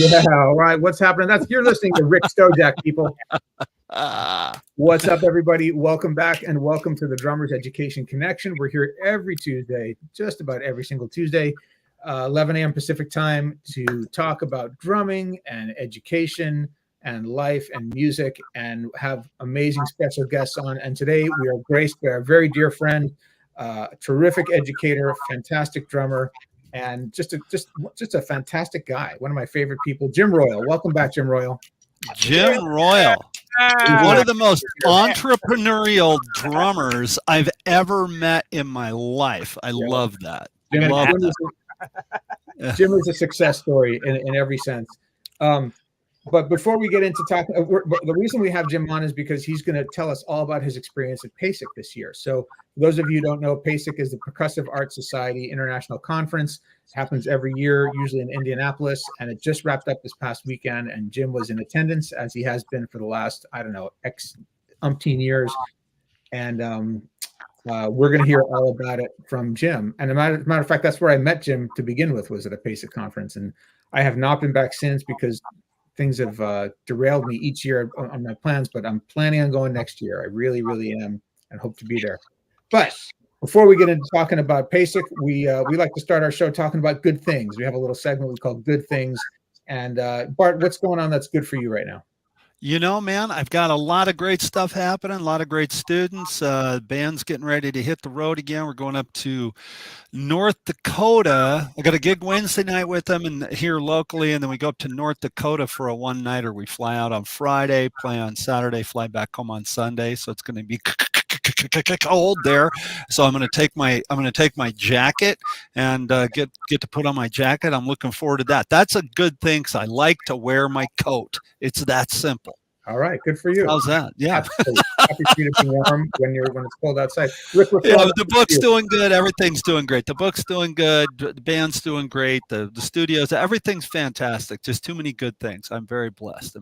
Yeah, all right. What's happening? You're listening to Rick Stojak, people. What's up, everybody? Welcome back and welcome to the Drummers Education Connection. We're here every Tuesday, just about every single Tuesday, 11 a.m. Pacific time, to talk about drumming and education and life and music, and have amazing special guests on. And today we are graced by our very dear friend, terrific educator, fantastic drummer, and just a fantastic guy. One of my favorite people, Jim Royle. Welcome back, Jim Royle. Jim Royle, one of the most entrepreneurial drummers I've ever met in my life. I love that. Jim is a success story in every sense. But before we get into talking, the reason we have Jim on is because he's going to tell us all about his experience at PASIC this year. So for those of you who don't know, PASIC is the Percussive Arts Society International Conference. It happens every year, usually in Indianapolis, and it just wrapped up this past weekend, and Jim was in attendance, as he has been for the last, X umpteen years. And we're going to hear all about it from Jim. And as a matter of fact, that's where I met Jim to begin with, was at a PASIC conference. And I have not been back since because things have derailed me each year on my plans, but I'm planning on going next year. I really, really am, and hope to be there. But before we get into talking about PASIC, we like to start our show talking about good things. We have a little segment we call Good Things. And Bart, what's going on that's good for you right now? You know, man, I've got a lot of great stuff happening, a lot of great students. Band's getting ready to hit the road again. We're going up to North Dakota. I got a gig Wednesday night with them and here locally, and then we go up to North Dakota for a one-nighter. We fly out on Friday, play on Saturday, fly back home on Sunday. So it's going to be cold there. So I'm going to take my jacket and get to put on my jacket. I'm looking forward to that. That's a good thing because I like to wear my coat. It's that simple. All right, good for you. How's that? Yeah. Happy for you to be warm when it's cold outside. Rick, the book's doing good. Everything's doing great. The book's doing good. The band's doing great. The studios, everything's fantastic. Just too many good things. I'm very blessed.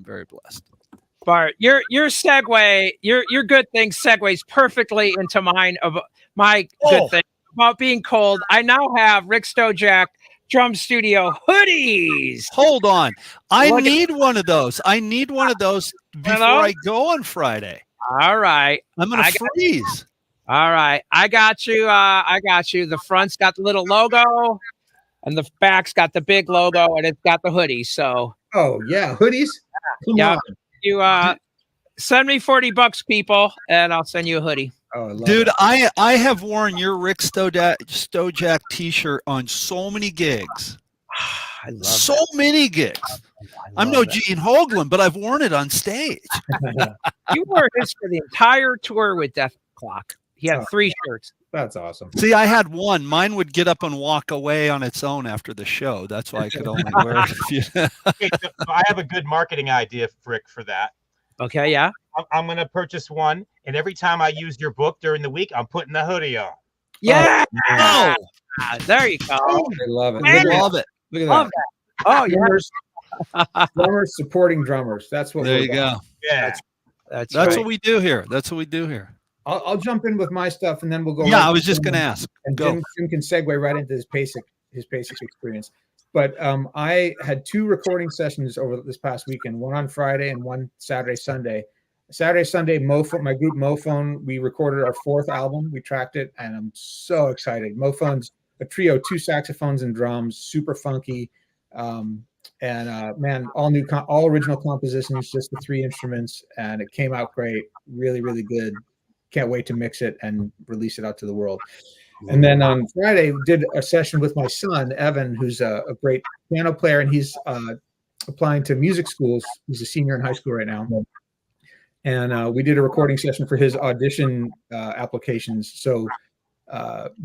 Bart, your segue, your good thing segues perfectly into mine of my good thing about being cold. I now have Rick Stojak Drum Studio hoodies. Hold on. I need one of those. Before I go on Friday. All right. I'm going to freeze. All right. I got you. The front's got the little logo and the back's got the big logo and it's got the hoodie. So. Oh, yeah. Hoodies? Yeah. You send me $40, people, and I'll send you a hoodie. Oh, dude, I have worn your Rick Stojak t-shirt on so many gigs. I love so many gigs. I'm no Gene Hoglan, but I've worn it on stage. You wore his for the entire tour with Death Clock. He had 3 shirts. That's awesome. See, I had one. Mine would get up and walk away on its own after the show. That's why I could only wear it a few. Okay, so I have a good marketing idea, Rick, for that. Okay, yeah. I'm going to purchase one, and every time I use your book during the week, I'm putting the hoodie on. Yeah. Oh, there you go. I love it. I love it. Look at that. Oh, yeah. Drummers supporting drummers. That's what. There you go. Yeah. That's what we do here. I'll jump in with my stuff, and then we'll go. Yeah, I was just going to ask. And Jim can segue right into his PASIC experience. But I had 2 recording sessions over this past weekend, one on Friday and one Saturday, Sunday. Saturday, Sunday, my group Mophone, we recorded our 4th album. We tracked it, and I'm so excited. Mophone's a trio, 2 saxophones and drums, super funky. Man, all original compositions, just the 3 instruments, and it came out great. Really, really good. Can't wait to mix it and release it out to the world. And then on Friday, we did a session with my son, Evan, who's a great piano player, and he's applying to music schools. He's a senior in high school right now. And we did a recording session for his audition applications. So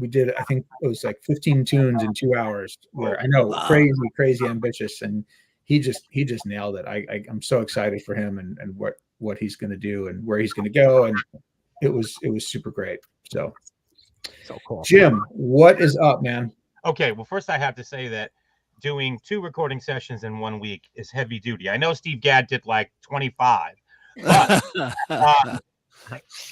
we did, I think it was like 15 tunes in 2 hours. Where I know, crazy ambitious, and he just nailed it. I'm so excited for him and what he's going to do and where he's going to go, and it was super great. So cool. Jim, what is up, man? Okay, well, first I have to say that doing 2 recording sessions in 1 week is heavy duty. I know Steve Gadd did like 25, but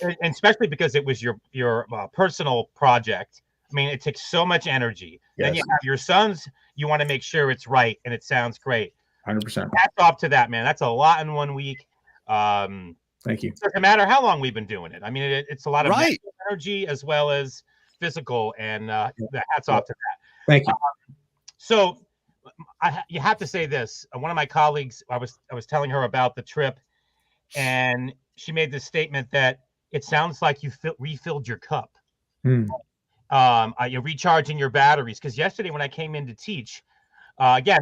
and especially because it was your personal project. I mean, it takes so much energy. Yes. Then you have your sons. You want to make sure it's right and it sounds great. 100%. Hats off to that, man. That's a lot in 1 week. Thank you. It doesn't matter how long we've been doing it. I mean, it's a lot of Right. mental energy as well as physical, and the hats off to that. Thank you. So you have to say this. One of my colleagues, I was telling her about the trip, and she made this statement that it sounds like you refilled your cup. Hmm. You're recharging your batteries. Because yesterday when I came in to teach, again,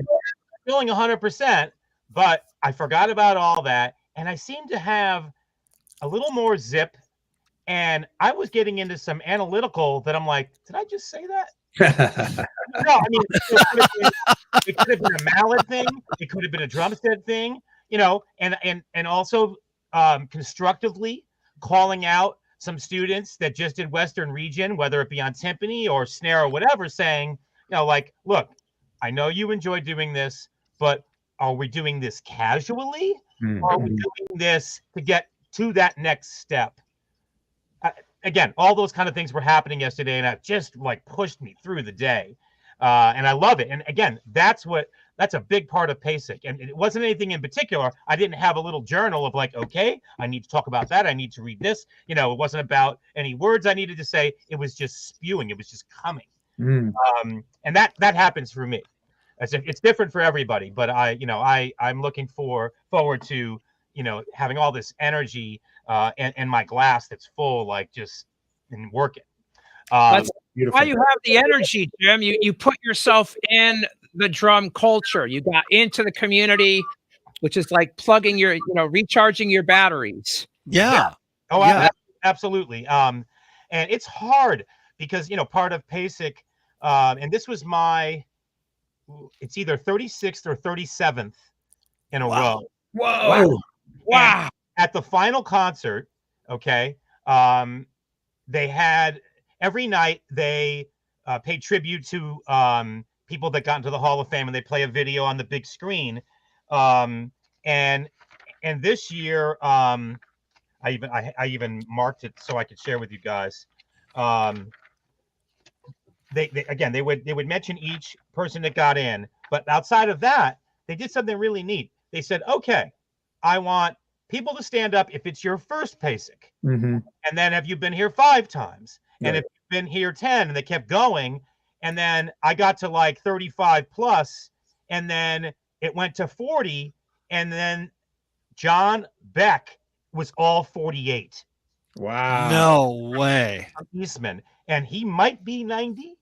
feeling 100%, but I forgot about all that, and I seemed to have a little more zip, and I was getting into some analytical that I'm like, did I just say that? No, I mean, it could have been a mallet thing. It could have been a drumstead thing, and also constructively calling out some students that just did Western Region, whether it be on timpani or snare or whatever, saying, like, look, I know you enjoy doing this, but are we doing this casually? Or are we doing this to get to that next step? Again, all those kind of things were happening yesterday, and it just like pushed me through the day. And I love it. And again, that's a big part of PASIC. And it wasn't anything in particular. I didn't have a little journal of like, okay, I need to talk about that. I need to read this. It wasn't about any words I needed to say. It was just spewing. It was just coming. And that happens for me. It's different for everybody, but I'm looking forward to, having all this energy and my glass that's full, like just and working. That's Beautiful. why you have the energy, Jim. You put yourself in the drum culture. You got into the community, which is like plugging your, recharging your batteries. Yeah. Oh, Yeah. Absolutely. And it's hard because, part of PASIC, and this was it's either 36th or 37th in a row. Whoa. Wow. At the final concert, okay, they had every night they pay tribute to people that got into the Hall of Fame, and they play a video on the big screen. And this year, I even marked it so I could share with you guys. They would mention each person that got in, but outside of that, they did something really neat. They said, okay, I want people to stand up if it's your first PASIC. Mm-hmm. And then have you been here 5 times? And Right. if you've been here 10, and they kept going. And then I got to like 35 plus, and then it went to 40. And then John Beck was all 48. Wow. No way. Eastman. And he might be 90.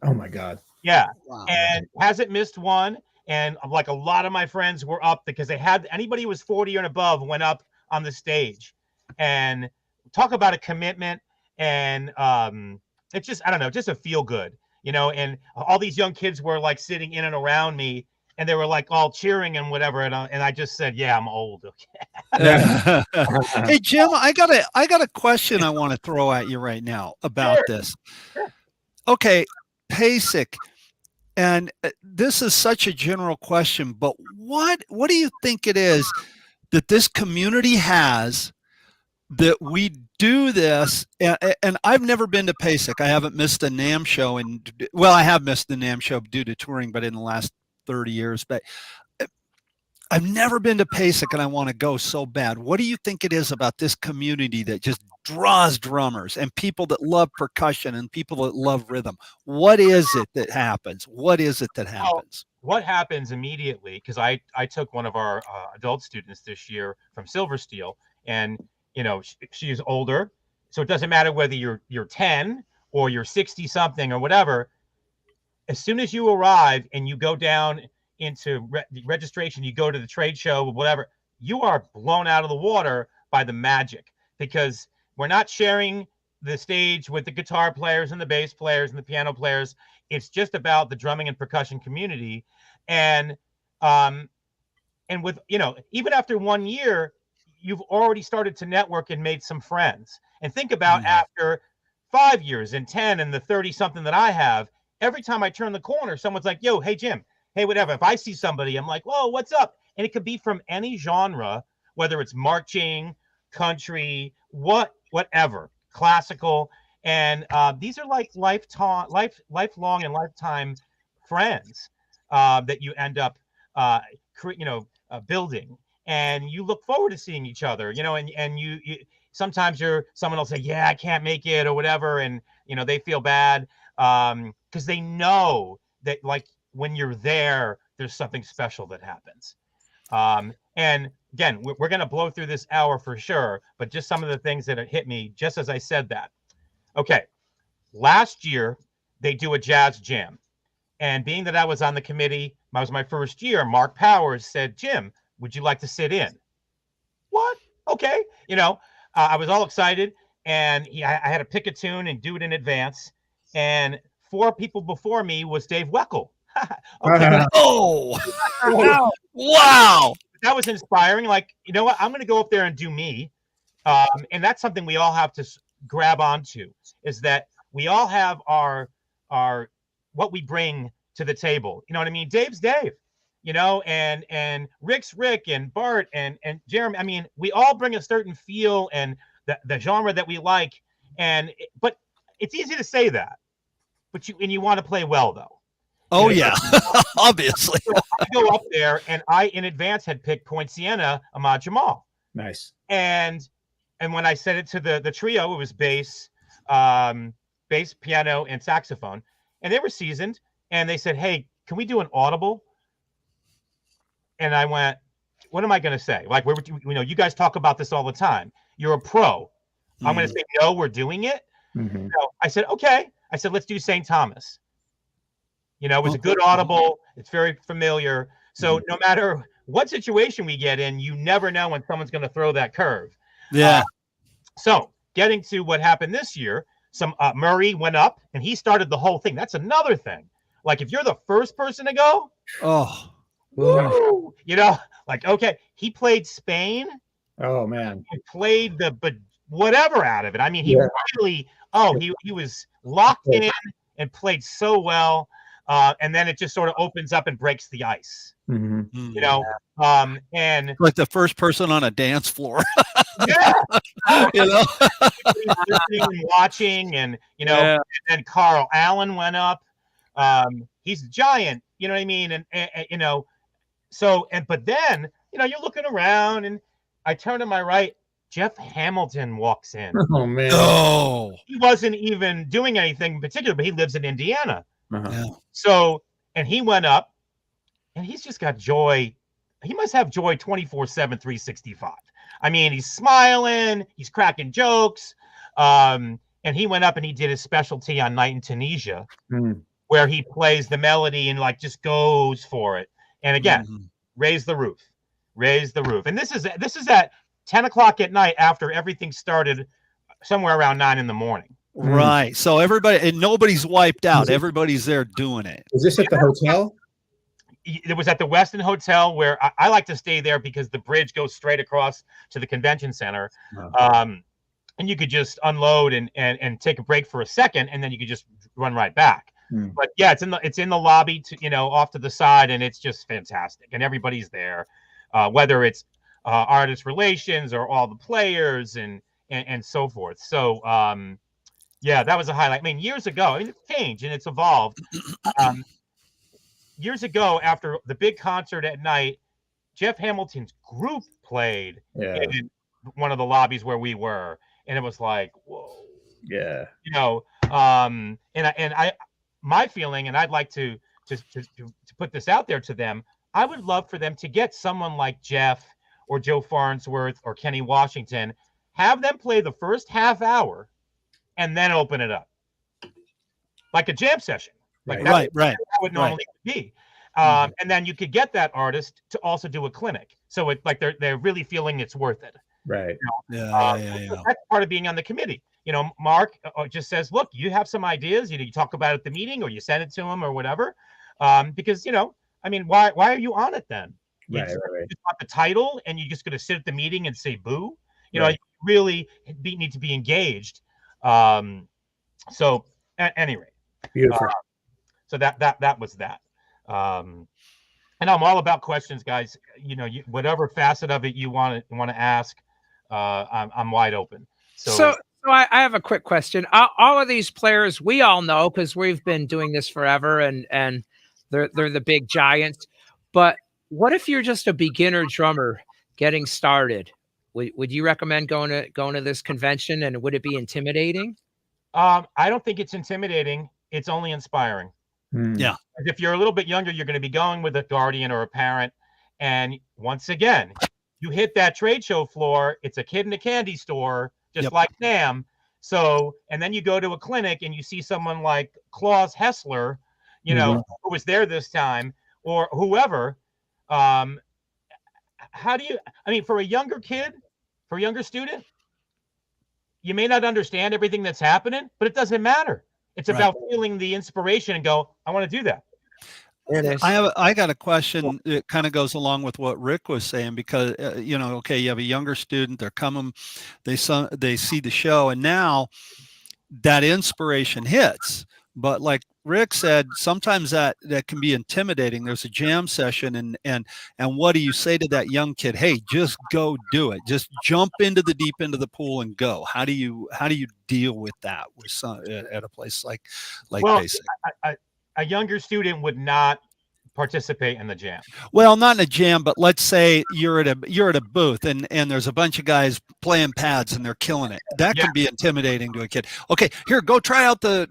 Oh my God. Yeah. Wow. And hasn't missed one. And like a lot of my friends were up because they had anybody who was 40 and above went up on the stage. And talk about a commitment. And it's just, I don't know, just a feel good, and all these young kids were like sitting in and around me, and they were like all cheering and whatever. And I just said, yeah, I'm old. Okay. Hey, Jim, I got a question I want to throw at you right now about this. Sure. Okay, PASIC. And this is such a general question, but what do you think it is that this community has that we do this? And I've never been to PASIC. I haven't missed a NAMM show, I have missed the NAMM show due to touring, but in the last 30 years. But I've never been to PASIC, and I want to go so bad. What do you think it is about this community that just draws drummers and people that love percussion and people that love rhythm? What is it that happens? What is it that happens? What happens immediately, because I took one of our adult students this year from Silver Steel, and she's older, so it doesn't matter whether you're 10 or you're 60 something or whatever. As soon as you arrive and you go down into registration, you go to the trade show or whatever, you are blown out of the water by the magic, because we're not sharing the stage with the guitar players and the bass players and the piano players. It's just about the drumming and percussion community. And with, even after 1 year, you've already started to network and made some friends. And think about after 5 years and 10 and the 30 something that I have, every time I turn the corner, someone's like, yo, hey, Jim, hey, whatever. If I see somebody, I'm like, whoa, what's up? And it could be from any genre, whether it's marching, country, whatever, classical. And these are like lifelong and lifetime friends that you end up building, and you look forward to seeing each other, and you sometimes someone will say, yeah, I can't make it or whatever, and they feel bad because they know that, like, when you're there, there's something special that happens. And again, we're going to blow through this hour for sure, but just some of the things that hit me just as I said that. Okay. Last year, they do a jazz jam. And being that I was on the committee, it was my first year, Mark Powers said, Jim, would you like to sit in? What? Okay. I was all excited, and I had to pick a tune and do it in advance. And 4 people before me was Dave Weckl. Okay. Oh, wow. That was inspiring. Like, you know what? I'm going to go up there and do me. And that's something we all have to grab onto, is that we all have our what we bring to the table. You know what I mean? Dave's Dave, and Rick's Rick, and Bart and Jeremy. I mean, we all bring a certain feel and the genre that we like. But it's easy to say that, but you want to play well, though. Oh, yeah, obviously. So I go up there, and I, in advance, had picked Point Siena, Ahmad Jamal. Nice. And when I said it to the trio, it was bass, piano, and saxophone. And they were seasoned. And they said, hey, can we do an audible? And I went, what am I going to say? Like, you guys talk about this all the time. You're a pro. I'm going to say, no, we're doing it. Mm-hmm. So I said, okay. I said, let's do St. Thomas. It was a good audible. It's very familiar. So no matter what situation we get in, you never know when someone's going to throw that curve. Yeah. So getting to what happened this year, Murray went up and he started the whole thing. That's another thing. Like, if you're the first person to go, woo, like, okay, he played Spain. Oh, man. He played but whatever out of it. I mean, he really, he was locked in and played so well. And then it just sort of opens up and breaks the ice, and like the first person on a dance floor. Yeah, listening and watching, and and then Carl Allen went up. He's a giant, you know what I mean, and so but then you're looking around, and I turn to my right, Jeff Hamilton walks in. Oh, man. Oh, he wasn't even doing anything in particular, but he lives in Indiana. Uh-huh. So, and he went up, and he's just got joy. He must have joy 24/7, 365. I mean, he's smiling, he's cracking jokes. And he went up and he did his specialty on Night in Tunisia, where he plays the melody and like just goes for it. And again, raise the roof. And this is at 10 o'clock at night after everything started somewhere around 9 in the morning. Right. So everybody, and nobody's wiped out. Everybody's there doing it. Is this at the hotel? It was at the Westin Hotel, where I like to stay there because the bridge goes straight across to the convention center. And you could just unload and take a break for a second, and then you could just run right back. But yeah, it's in the lobby off to the side, and it's just fantastic. And everybody's there, whether it's artist relations or all the players and so forth. So yeah, that was a highlight. I mean, years ago, it's changed and it's evolved. Years ago, after the big concert at night, Jeff Hamilton's group played in one of the lobbies where we were, and it was like, whoa. Yeah. My feeling, and I'd like to put this out there to them, I would love for them to get someone like Jeff or Joe Farnsworth or Kenny Washington, have them play the first half hour, and then open it up like a jam session. Like right. That would normally be. And then you could get that artist to also do a clinic. So it's like they're really feeling it's worth it. Right. Yeah. That's part of being on the committee. Mark just says, look, you have some ideas, you talk about it at the meeting, or you send it to him or whatever. Because, I mean, why are you on it then? You just want the title, and you're just going to sit at the meeting and say boo. You really need to be engaged. So at any rate, beautiful. So that was that. And I'm all about questions, guys. Whatever facet of it you want to ask, I'm wide open. So I have a quick question. All of these players, we all know because we've been doing this forever, and they're the big giants. But what if you're just a beginner drummer getting started? Would you recommend going to this convention, and would it be intimidating? I don't think it's intimidating. It's only inspiring. Yeah. If you're a little bit younger, you're going to be going with a guardian or a parent. And once again, you hit that trade show floor, it's a kid in a candy store, just like Sam. So, and then you go to a clinic and you see someone like Klaus Hessler, you know, who was there this time, or whoever. How do you, I mean, for a younger kid, for a younger student, you may not understand everything that's happening, but it doesn't matter. It's about feeling the inspiration and go, I want to do that. I got a question that kind of goes along with what Rick was saying, because you know, okay, you have a younger student, they're coming, they see the show, and now that inspiration hits. But like Rick said, sometimes that can be intimidating. There's a jam session, and what do you say to that young kid? Hey, just go do it. Just jump into the deep end of the pool and go. How do you deal with that with at a place like PASIC? A younger student would not participate in the jam. Well, not in a jam, but let's say you're at a booth and there's a bunch of guys playing pads and they're killing it. That can be intimidating to a kid. Okay, here, go try out the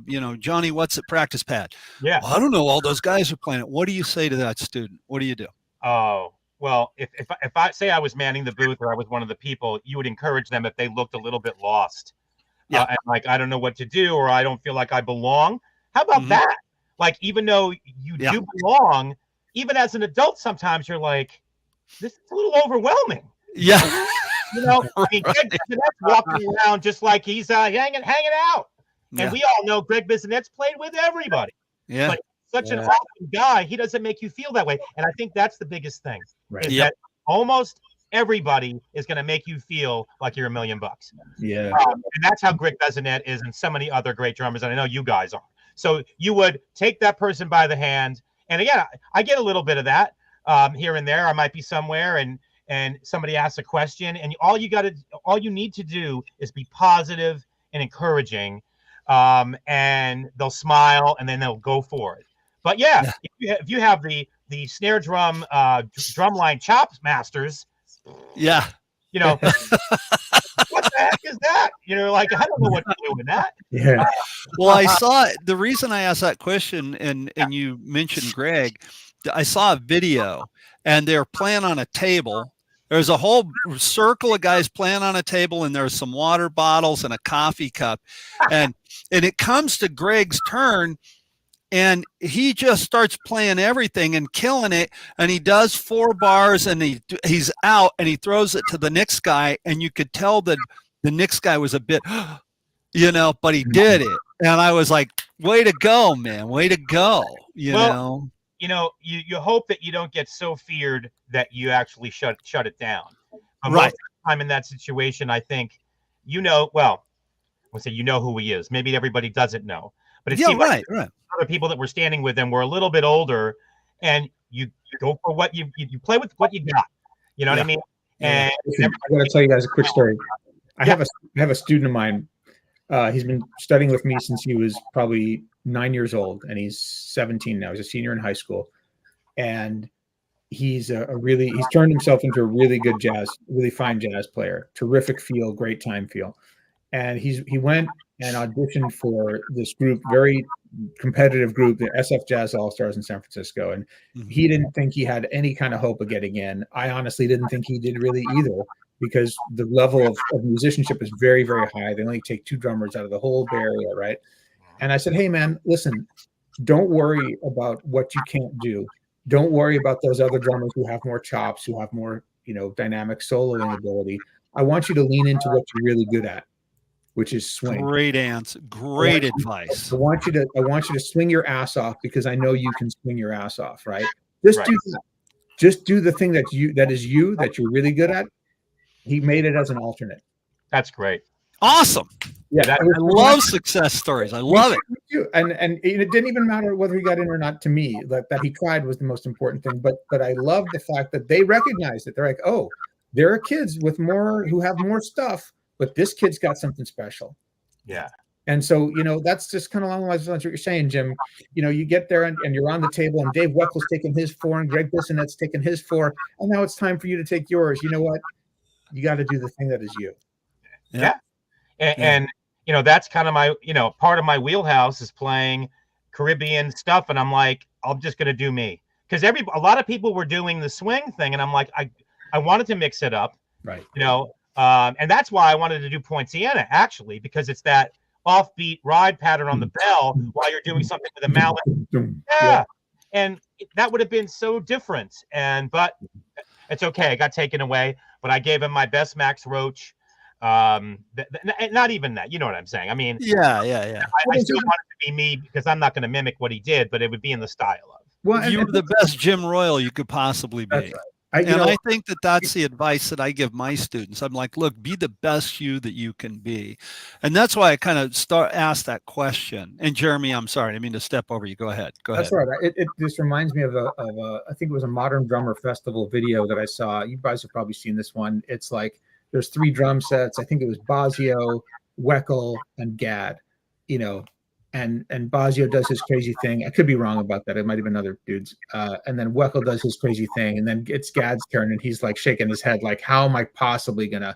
you know, Johnny what's it practice pad. Yeah. Well, I don't know, all those guys are playing it. What do you say to that student? What do you do? Oh, well, if I say I was manning the booth or I was one of the people, you would encourage them if they looked a little bit lost. Yeah. And like, I don't know what to do, or I don't feel like I belong. How about that? Like, even though you do belong, even as an adult, sometimes you're like, this is a little overwhelming. Yeah. You know, I mean, Greg Bissonette's walking around just like he's hanging out. And we all know Greg Bissonette's played with everybody. Yeah. But such an awesome guy, he doesn't make you feel that way. And I think that's the biggest thing. Right. Is that almost everybody is going to make you feel like you're $1 million. Yeah. And that's how Greg Bissonette is, and so many other great drummers. And I know you guys are. So you would take that person by the hand. And again, I get a little bit of that here and there. I might be somewhere and somebody asks a question, and all you need to do is be positive and encouraging. And they'll smile and then they'll go for it. But if you have the snare drum drumline chops masters, you know, what the heck is that? You know, like, I don't know what to do with that. Yeah. Well, I saw the reason I asked that question, and you mentioned Greg, I saw a video and they're playing on a table. There's a whole circle of guys playing on a table, and there's some water bottles and a coffee cup. And it comes to Greg's turn, and he just starts playing everything and killing it. And he does 4 bars, and he's out, and he throws it to the next guy. And you could tell that the next guy was a bit, you know, but he did it. And I was like, way to go, man. Way to go. You know, you hope that you don't get so feared that you actually shut it down. But right. Most of the time in that situation, I think, well, we'll say, who he is. Maybe everybody doesn't know. But it seemed like other people that were standing with him were a little bit older, and you go for what you play with what you got. You know what I mean? And I'm going to tell you guys a quick story. I have a student of mine. He's been studying with me since he was probably 9 years old, and he's 17 now. He's a senior in high school, and he's he's turned himself into a really good really fine jazz player. Terrific feel, great time feel. And he went and auditioned for this group, very competitive group, the SF Jazz All-Stars in San Francisco. And he didn't think he had any kind of hope of getting in. I honestly didn't think he did really either, because the level of musicianship is very, very high. They only take 2 drummers out of the whole Bay Area, right? And I said, hey, man, listen, don't worry about what you can't do. Don't worry about those other drummers who have more chops, who have more, dynamic soloing ability. I want you to lean into what you're really good at, which is swing. Great answer. Great advice. I want you to swing your ass off, because I know you can swing your ass off, right? Just do that. Just do the thing that you're really good at. He made it as an alternate. That's great. Awesome. Yeah, I love success stories. I love it. And it didn't even matter whether he got in or not. To me, that he tried was the most important thing. But I love the fact that they recognized it. They're like, oh, there are kids who have more stuff, but this kid's got something special. Yeah. And so, that's just kind of along the lines of what you're saying, Jim. You get there and you're on the table, and Dave Weckel's taking his 4, and Greg Bissonet's taking his 4, and now it's time for you to take yours. You know what? You got to do the thing that is you. Yeah. And that's kind of my, part of my wheelhouse is playing Caribbean stuff. And I'm like, I'm just going to do me. Because a lot of people were doing the swing thing. And I'm like, I wanted to mix it up. Right. And that's why I wanted to do Poinciana, actually, because it's that offbeat ride pattern on the bell while you're doing something with a mallet. Yeah. And that would have been so different. But it's okay. It got taken away. But I gave him my best Max Roach. Not even that. You know what I'm saying? I mean, yeah. I still want it to be me because I'm not going to mimic what he did, but it would be in the style of. Well, you were the best Jim Royle you could possibly be. That's right. I think that's the advice that I give my students. I'm like, look, be the best you that you can be. And that's why I kind of ask that question. And Jeremy, I'm sorry, I didn't mean to step over you. Go ahead. That's right. It just reminds me of I think it was a Modern Drummer Festival video that I saw. You guys have probably seen this one. It's like, there's 3 drum sets. I think it was Basio, Weckel, and Gad, and Basio does his crazy thing. I could be wrong about that. It might have been other dudes. And then Weckel does his crazy thing, and then it's Gad's turn, and he's like shaking his head, like, how am I possibly going to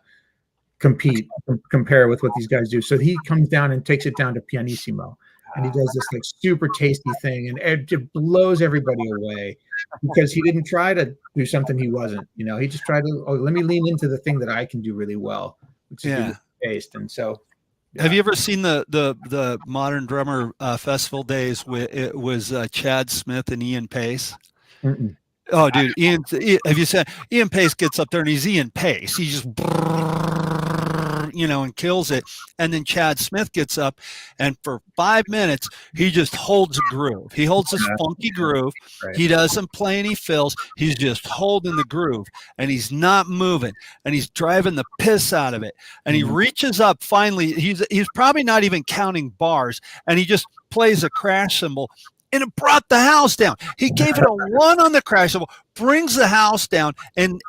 compare with what these guys do? So he comes down and takes it down to pianissimo. And he does this like super tasty thing, and it just blows everybody away because he didn't try to do something he wasn't. He just tried to, let me lean into the thing that I can do really well, which is do the taste. And so, have you ever seen the Modern Drummer Festival days? It was Chad Smith and Ian Pace. Mm-mm. Oh, dude, have you said Ian Pace gets up there and he's Ian Pace? He just and kills it. And then Chad Smith gets up, and for 5 minutes, he just holds a groove. He holds this funky groove. Right. He doesn't play any fills. He's just holding the groove, and he's not moving, and he's driving the piss out of it. And he reaches up finally. He's probably not even counting bars, and he just plays a crash cymbal. And it brought the house down. He gave it a 1 on the crash cymbal, brings the house down, and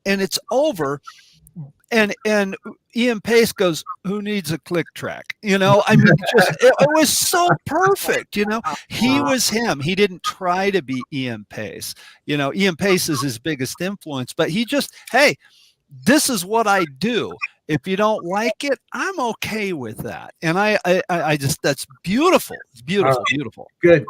it's over. And Ian Pace goes, who needs a click track? I mean, it was so perfect. He was him. He didn't try to be Ian Pace. Ian Pace is his biggest influence, but he just, hey, this is what I do. If you don't like it, I'm okay with that. And I just, that's beautiful. It's beautiful, beautiful. Good.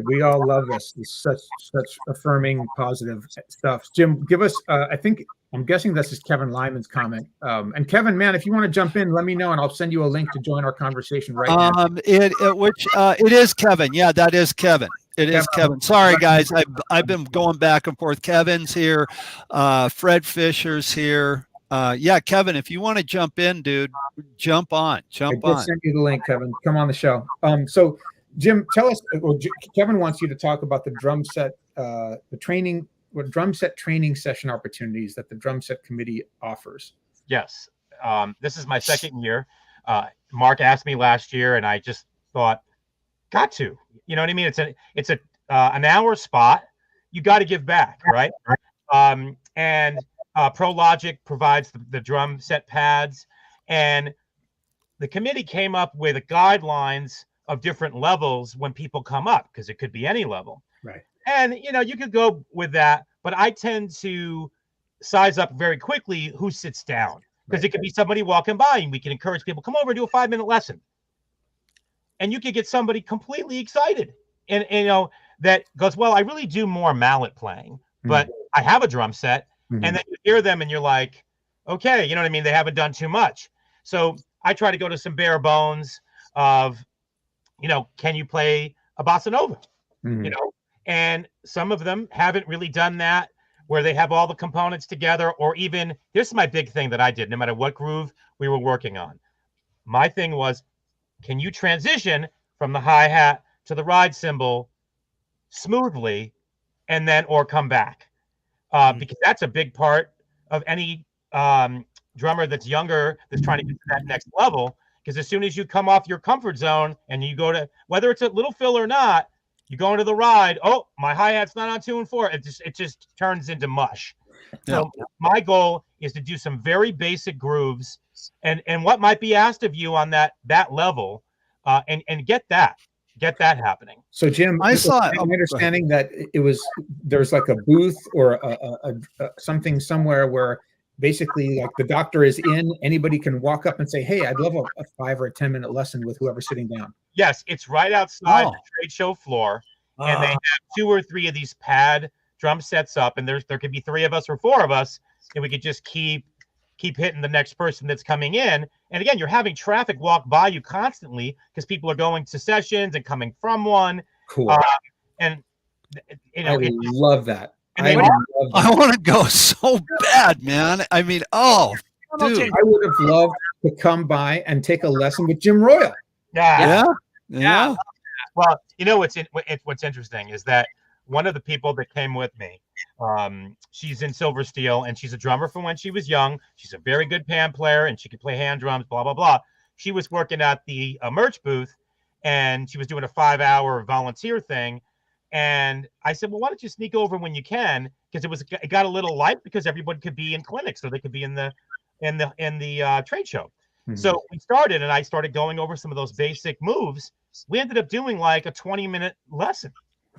We all love this. It's such affirming, positive stuff. Jim, give us, I'm guessing this is Kevin Lyman's comment. And Kevin, man, if you want to jump in, let me know, and I'll send you a link to join our conversation right now. It is Kevin. Yeah, that is Kevin. It is Kevin. Sorry, guys. I've been going back and forth. Kevin's here. Fred Fisher's here. Yeah, Kevin, if you want to jump in, dude, jump on. I did send you the link, Kevin. Come on the show. So, Jim, tell us. Kevin wants you to talk about the drum set, the training. What drum set training session opportunities that the drum set committee offers. Yes. This is my 2nd year. Mark asked me last year, and I just thought, got to, you know what I mean? It's an hour spot. You got to give back. Right. And ProLogic provides the drum set pads, and the committee came up with guidelines of different levels when people come up, because it could be any level. Right. And, you could go with that, but I tend to size up very quickly who sits down, because it could be somebody walking by, and we can encourage people, come over and do a 5-minute lesson. And you could get somebody completely excited and that goes, well, I really do more mallet playing, but I have a drum set. And then you hear them and you're like, okay, you know what I mean? They haven't done too much. So I try to go to some bare bones of, can you play a bossa nova? And some of them haven't really done that, where they have all the components together, or even, this is my big thing that I did, no matter what groove we were working on. My thing was, can you transition from the hi-hat to the ride cymbal smoothly, and then, or come back? Because that's a big part of any drummer that's younger, that's trying to get to that next level. Because as soon as you come off your comfort zone and you go to, whether it's a little fill or not, you go into the ride, oh, my hi-hat's not on 2 and 4. It just turns into mush. So my goal is to do some very basic grooves and what might be asked of you on that level, and get that happening. So Jim, I saw my understanding that there's like a booth or something somewhere where basically like the doctor is in, anybody can walk up and say, hey, I'd love a 5 or a 10-minute lesson with whoever's sitting down. Yes, it's right outside the trade show floor, and they have 2 or 3 of these pad drum sets up, and there could be 3 of us or 4 of us, and we could just keep hitting the next person that's coming in. And again, you're having traffic walk by you constantly because people are going to sessions and coming from one. Cool. And I love that. I want to go so bad, man. I mean, dude, I would have loved to come by and take a lesson with Jim Royle. Yeah. Well, what's interesting is that one of the people that came with me, she's in Silver Steel, and she's a drummer from when she was young. She's a very good pan player, and she can play hand drums, blah, blah, blah. She was working at the merch booth, and she was doing a 5-hour volunteer thing. And I said, well, why don't you sneak over when you can? Because it got a little light because everyone could be in clinics, so they could be in the trade show. Mm-hmm. So we started, and I started going over some of those basic moves. We ended up doing like a 20-minute lesson.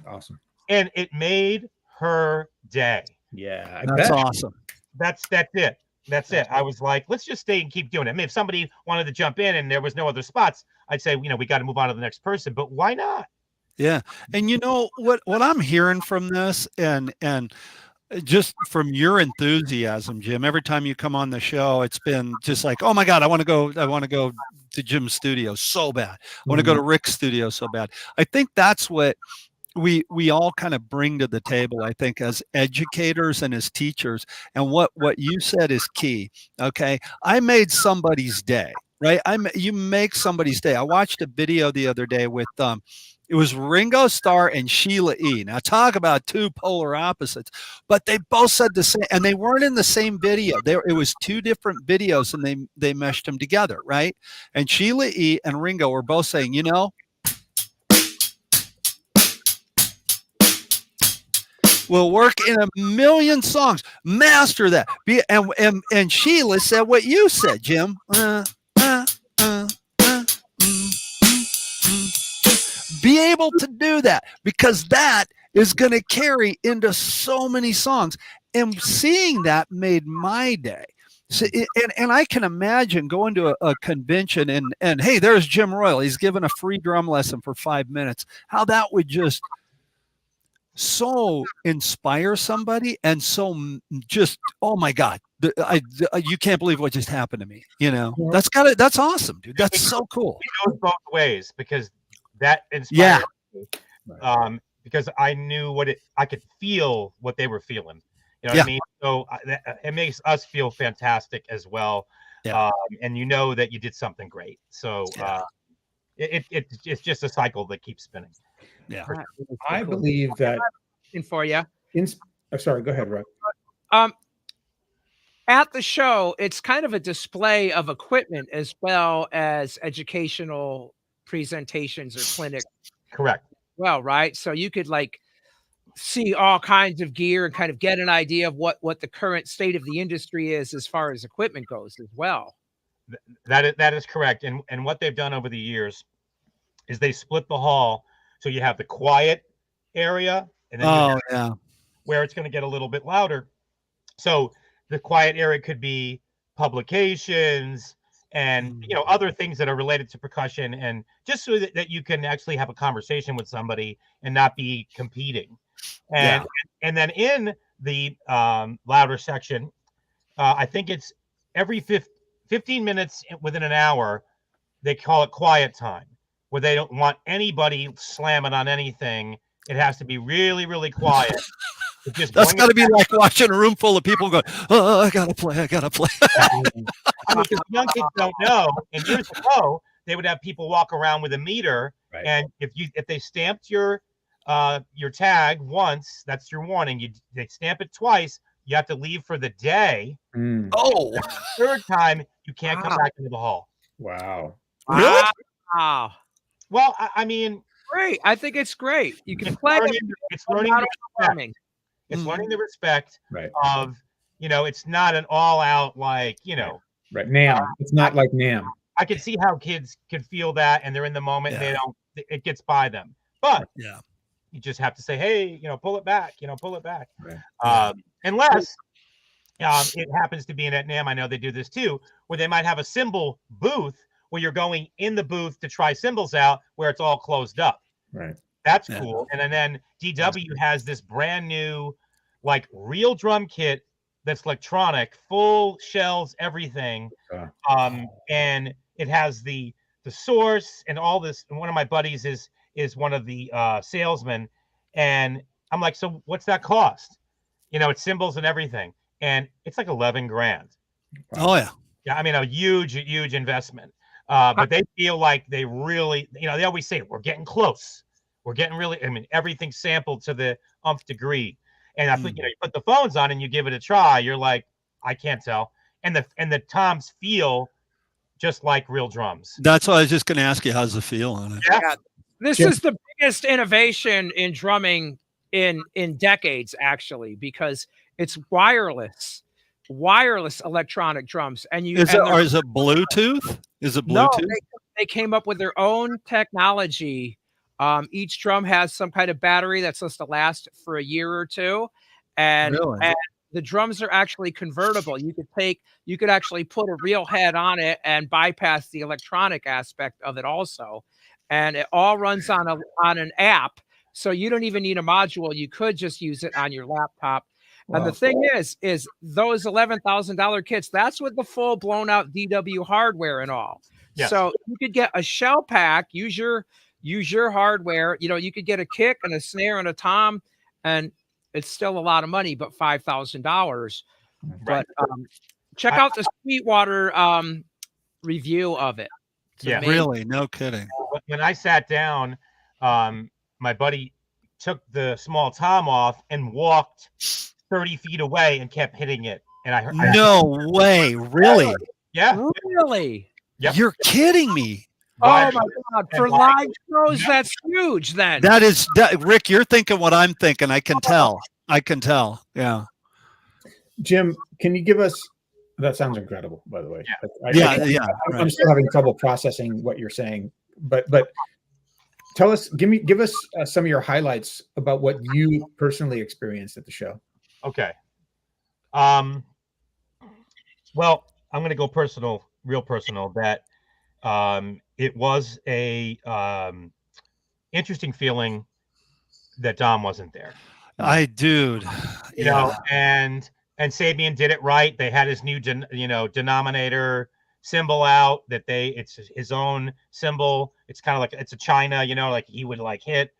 Awesome. And it made her day. Yeah, that's awesome. That's it. That's it. I was like, let's just stay and keep doing it. I mean, if somebody wanted to jump in and there was no other spots, I'd say, we got to move on to the next person. But why not? Yeah. And what I'm hearing from this, and just from your enthusiasm, Jim, every time you come on the show, it's been just like, oh my God, I want to go to Jim's studio so bad. I want to go to Rick's studio so bad. I think that's what we all kind of bring to the table, I think, as educators and as teachers. And what you said is key. Okay. I made somebody's day, right? You make somebody's day. I watched a video the other day with, it was Ringo Starr and Sheila E. Now talk about 2 polar opposites, but they both said the same, and they weren't in the same video. It was 2 different videos, and they meshed them together. Right. And Sheila E. and Ringo were both saying, will work in a million songs. Master that. And Sheila said what you said, Jim. Be able to do that, because that is going to carry into so many songs. And seeing that made my day. So, and I can imagine going to a convention and hey, there's Jim Royle. He's given a free drum lesson for 5 minutes. How that would just so inspire somebody, and so just, oh my God, you can't believe what just happened to me. That's awesome, dude. That's so cool. It goes both ways, because that inspired me. Because I knew I could feel what they were feeling. You know what I mean? So it makes us feel fantastic as well. Yeah. And that you did something great. So it's just a cycle that keeps spinning. Yeah. I believe that for you. Sorry, go ahead, Rob. At the show, it's kind of a display of equipment as well as educational presentations or clinics. Correct. Well, right. So you could see all kinds of gear and kind of get an idea of what the current state of the industry is as far as equipment goes as well. That is correct. And what they've done over the years is they split the hall. So you have the quiet area, and then where it's going to get a little bit louder. So the quiet area could be publications and other things that are related to percussion, and just so that you can actually have a conversation with somebody and not be competing. And then in the louder section, I think it's every 15 minutes within an hour, they call it quiet time, where they don't want anybody slamming on anything. It has to be really, really quiet. That's got to be like watching a room full of people going, oh, I got to play. I mean, because young kids don't know. And years ago, they would have people walk around with a meter. Right. And if they stamped your tag once, that's your warning. They stamp it twice, you have to leave for the day. Oh. Third time, you can't come back into the hall. Wow. Really? Wow. Well, I mean, great. I think it's great. You can play it's learning the respect. It's learning the respect of, it's not an all out Right. NAM. It's not like NAM. I can see how kids could feel that, and they're in the moment, and they don't. It gets by them. But you just have to say, hey, pull it back. Pull it back. Right. Unless it happens to be in at NAM. I know they do this too, where they might have a cymbal booth where you're going in the booth to try cymbals out, where it's all closed up. Right. That's cool. And then DW has this brand new, like, real drum kit that's electronic, full shells, everything. And it has the source and all this. And one of my buddies is one of the salesmen, and I'm like, so what's that cost? It's cymbals and everything, and it's like 11 grand. Oh yeah. Yeah, I mean, a huge investment. But they feel like they really, they always say we're getting close. We're getting really, I mean, everything's sampled to the nth degree. And I think, you put the phones on and you give it a try, you're like, I can't tell. And the toms feel just like real drums. That's what I was just going to ask you. How's the feel on it? Yeah. This is the biggest innovation in drumming in decades, actually, because it's wireless electronic drums. And is it Bluetooth? Is it Bluetooth? No, they came up with their own technology. Each drum has some kind of battery that's supposed to last for a year or two. And the drums are actually convertible. You could actually put a real head on it and bypass the electronic aspect of it also. And it all runs on an app. So you don't even need a module. You could just use it on your laptop. Wow. And the thing is those $11,000 kits, that's with the full blown out DW hardware and all. Yes. So you could get a shell pack, use your hardware. You could get a kick and a snare and a tom, and it's still a lot of money, but $5,000. Right. But check out the Sweetwater review of it. It's really, no kidding. When I sat down, my buddy took the small tom off and walked 30 feet away and kept hitting it. And I heard, no way, really? Yeah, really. Yep. You're kidding me. Oh my God! For live shows, that's huge. Then Rick, you're thinking what I'm thinking. I can tell. Yeah. Jim, can you give us? That sounds incredible, by the way. Yeah. I'm still having trouble processing what you're saying, but tell us, give us some of your highlights about what you personally experienced at the show. Okay. Well, I'm going to go real personal. That it was a interesting feeling that Dom wasn't there. You know, and Sabian did it right. They had his new denominator symbol out it's his own symbol. It's kind of like it's a China, like he would like hit.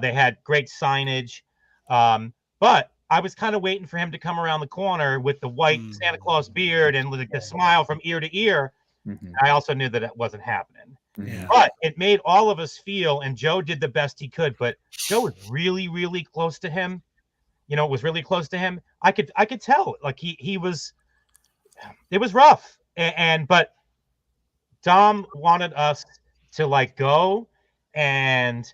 They had great signage. But I was kind of waiting for him to come around the corner with the white Santa Claus beard and with the smile from ear to ear. Mm-hmm. I also knew that it wasn't happening. Yeah. But it made all of us feel, and Joe did the best he could, but Joe was really, really close to him. Was really close to him. I could tell, like he was, it was rough. But Dom wanted us to like go and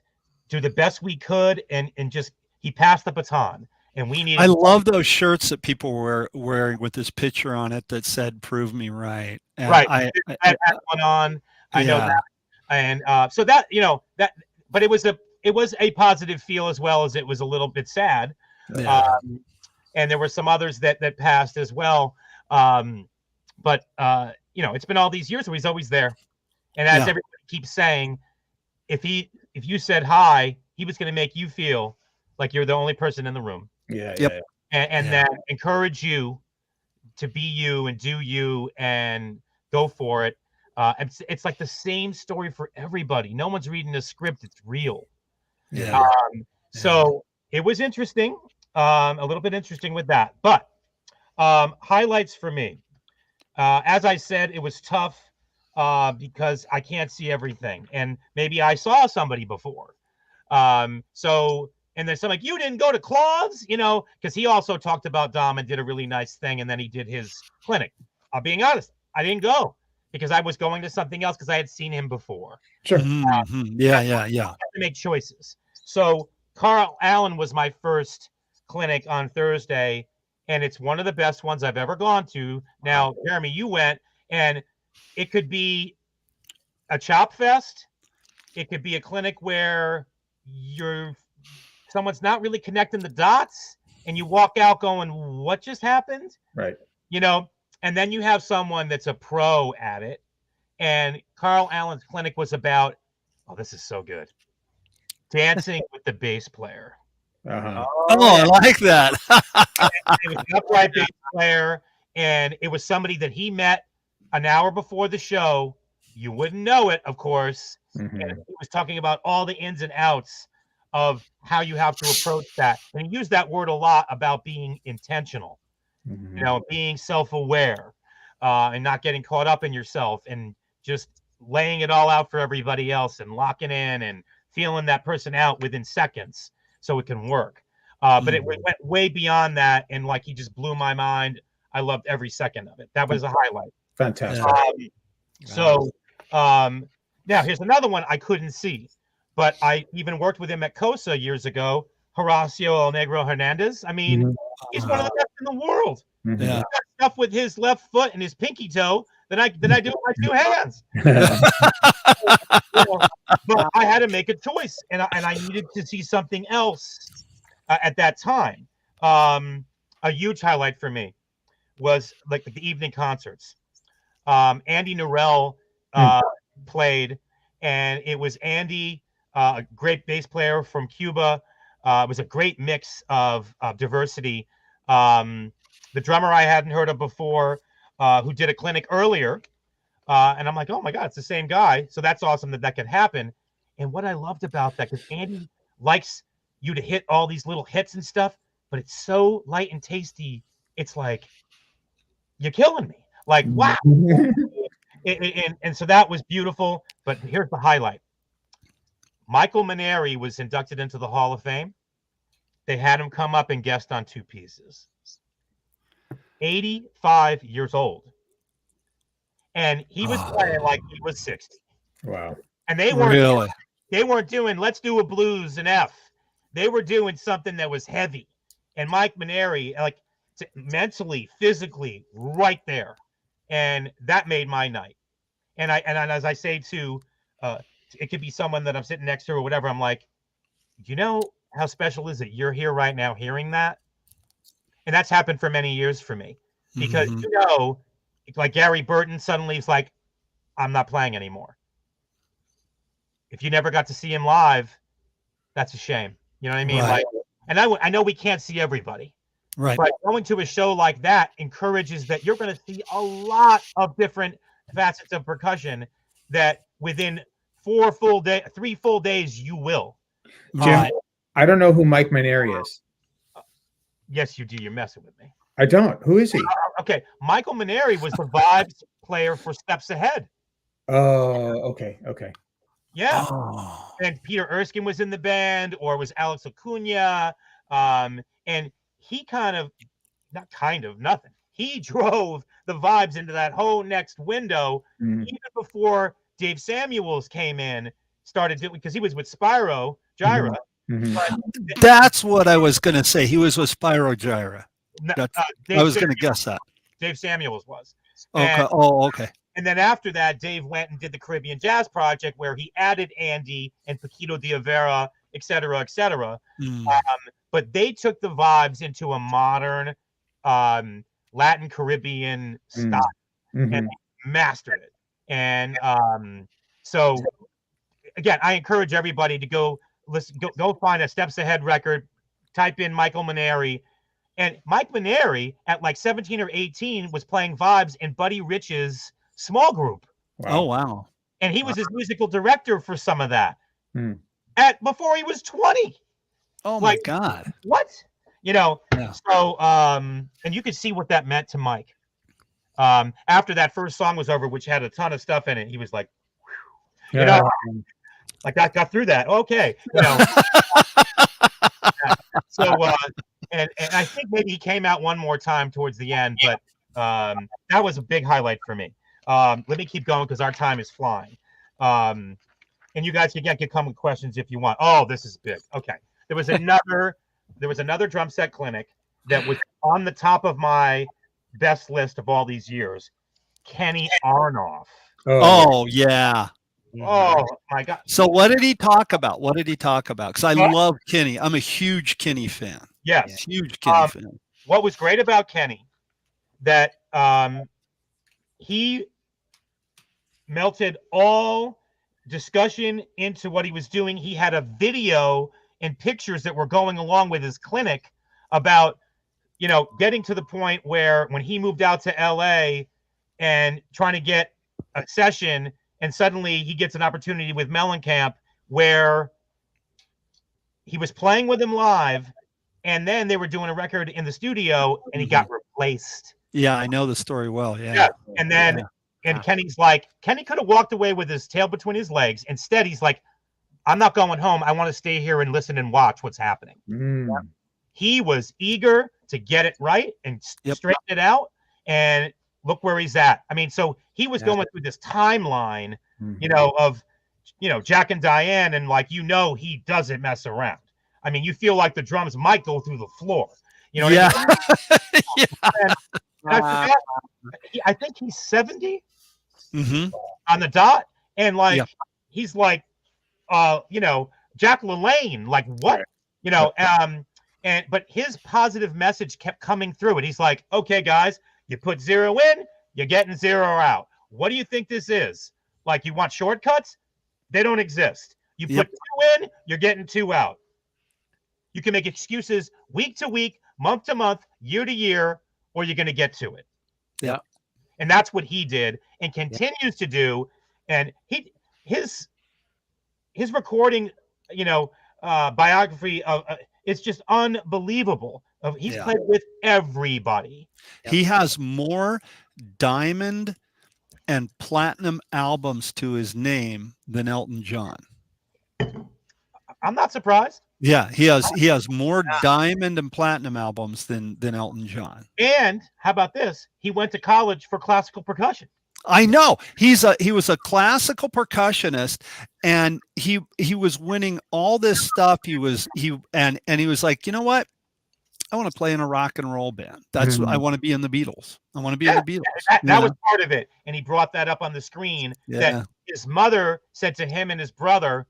do the best we could. And just, he passed the baton. And we needed. I love those shirts that people were wearing with this picture on it that said "Prove me right." And right. I had one on. I know that. And so that, but it was a positive feel as well as it was a little bit sad. Yeah. And there were some others that passed as well. But it's been all these years where he's always there. And as everybody keeps saying, if you said hi, he was going to make you feel like you're the only person in the room. Yeah. Yep. Yeah. And then encourage you to be you and do you and go for it. It's like the same story for everybody. No one's reading a script. It's real. Yeah. So it was interesting, a little bit interesting with that. But highlights for me. As I said, it was tough because I can't see everything. And maybe I saw somebody before. And there's some like, you didn't go to Claus, because he also talked about Dom and did a really nice thing. And then he did his clinic. I'm being honest. I didn't go because I was going to something else because I had seen him before. Sure. Yeah. I had to make choices. So Carl Allen was my first clinic on Thursday, and it's one of the best ones I've ever gone to. Now, Jeremy, you went, And it could be a chop fest. It could be a clinic where someone's not really connecting the dots, and you walk out going, "What just happened?" Right. And then you have someone that's a pro at it. And Carl Allen's clinic was about, oh, this is so good, dancing with the bass player. Uh-huh. Oh, I like that. It was an upright bass player, and it was somebody that he met an hour before the show. You wouldn't know it, of course. Mhm. And he was talking about all the ins and outs of how you have to approach that. And he used that word a lot about being intentional, Mhm. being self-aware, and not getting caught up in yourself, and just laying it all out for everybody else and locking in and feeling that person out within seconds so it can work. But it went way beyond that, and like he just blew my mind. I loved every second of it. That was a highlight. Fantastic. So now here's another one I couldn't see, but I even worked with him at COSA years ago. Horacio El Negro Hernandez. I mean, he's one of the best in the world. Mhm. Yeah. He got stuff with his left foot and his pinky toe than I do with my two hands. But I had to make a choice, and I needed to see something else at that time. A huge highlight for me was like the evening concerts. Andy Narell played, and it was Andy, a great bass player from Cuba. It was a great mix of diversity. The drummer I hadn't heard of before, who did a clinic earlier, and I'm like, oh my God, it's the same guy. So that's awesome that could happen. And what I loved about that, because Andy likes you to hit all these little hits and stuff, but it's so light and tasty. It's like, you're killing me. Like, wow. And so that was beautiful. But here's the highlight. Michael Maneri was inducted into the Hall of Fame. They had him come up and guest on two pieces. 85 years old. And he was playing like he was 60. Wow. And they weren't doing, let's do a blues and F. They were doing something that was heavy. And Mike Maneri, like, mentally, physically, right there. And that made my night. And as I say to, it could be someone that I'm sitting next to or whatever, I'm like, do you know how special is it you're here right now hearing that? And that's happened for many years for me. Because, like Gary Burton suddenly is like, I'm not playing anymore. If you never got to see him live, that's a shame. You know what I mean? Right. Like, and I know we can't see everybody. Right. But going to a show like that encourages that you're going to see a lot of different facets of percussion that within 3 full days, you will. Jim, I don't know who Mike Maneri is. Yes, you do. You're messing with me. I don't. Who is he? Okay. Michael Maneri was the vibes player for Steps Ahead. Oh, okay. Yeah. And Peter Erskine was in the band, or was Alex Acuna. And he nothing. He drove the vibes into that whole next window, even before Dave Samuels came in, started doing, because he was with Spyro Gyra. That's what I was going to say. He was with Spyro Gyra. I was going to guess that. Dave Samuels was. Okay. Okay. And then after that, Dave went and did the Caribbean Jazz Project, where he added Andy and Paquito D'Avera, et cetera, et cetera. But they took the vibes into a modern Latin Caribbean style and mastered it. And so, again, I encourage everybody to go find a Steps Ahead record, type in Michael Maneri. And Mike Maneri, at like 17 or 18, was playing vibes in Buddy Rich's small group. Wow. Oh, wow. And he was his musical director for some of that before he was 20. Oh, my God. What? Yeah. So, and you could see what that meant to Mike. After that first song was over, which had a ton of stuff in it, he was like, whew, like I got through that. Okay. So, and I think maybe he came out one more time towards the end, but that was a big highlight for me. Let me keep going because our time is flying. And you guys can come with questions if you want. Oh, this is big. Okay. There was another drum set clinic that was on the top of my best list of all these years. Kenny Arnoff. Oh yeah. Oh my God. So what did he talk about? What did he talk about? Because I love Kenny. I'm a huge Kenny fan. Yes. Huge Kenny fan. What was great about Kenny that he melted all discussion into what he was doing. He had a video and pictures that were going along with his clinic about, you know, getting to the point where when he moved out to LA and trying to get a session, and suddenly he gets an opportunity with Mellencamp where he was playing with him live, and then they were doing a record in the studio and he got replaced. Yeah, I know the story well. Yeah. And then Kenny's like, Kenny could have walked away with his tail between his legs. Instead, he's like, I'm not going home. I want to stay here and listen and watch what's happening. He was eager to get it right and straighten it out. And look where he's at. I mean, so he was going through this timeline, you know, of, you know, Jack and Diane, and like, you know, he doesn't mess around. I mean, you feel like the drums might go through the floor. You know what I mean? And I forgot, I think he's 70 on the dot. And like, he's like, you know, Jack LaLanne, like what? You know, but his positive message kept coming through it. He's like, okay, guys, you put 0 in, you're getting 0 out. What do you think this is? Like, you want shortcuts? They don't exist. You put 2 in, you're getting 2 out. You can make excuses week to week, month to month, year to year, or you're going to get to it. Yeah. And that's what he did and continues to do. And his recording, you know, biography of it's just unbelievable. He's played with everybody. He has more diamond and platinum albums to his name than Elton John. I'm not surprised. Yeah, he has more diamond and platinum albums than Elton John. And how about this? He went to college for classical percussion. I know. He was a classical percussionist, and he was winning all this stuff. He was like, you know what? I want to play in a rock and roll band. That's what I want to be in the Beatles. I want to be in the Beatles. That was part of it. And he brought that up on the screen that his mother said to him and his brother,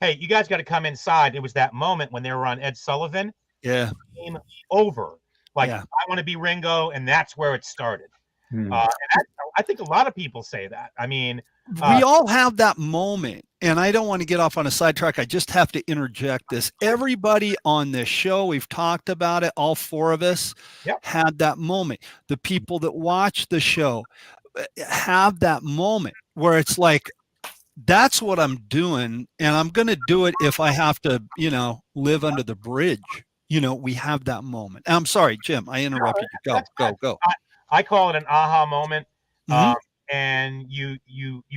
hey, you guys got to come inside. It was that moment when they were on Ed Sullivan. Yeah. Game over. Like, I want to be Ringo. And that's where it started. And I think a lot of people say that. I mean, we all have that moment, and I don't want to get off on a sidetrack. I just have to interject this. Everybody on this show, we've talked about it. All 4 of us had that moment. The people that watch the show have that moment where it's like, that's what I'm doing, and I'm going to do it if I have to, you know, live under the bridge. You know, we have that moment. I'm sorry, Jim, I interrupted you. Go. I call it an aha moment. And you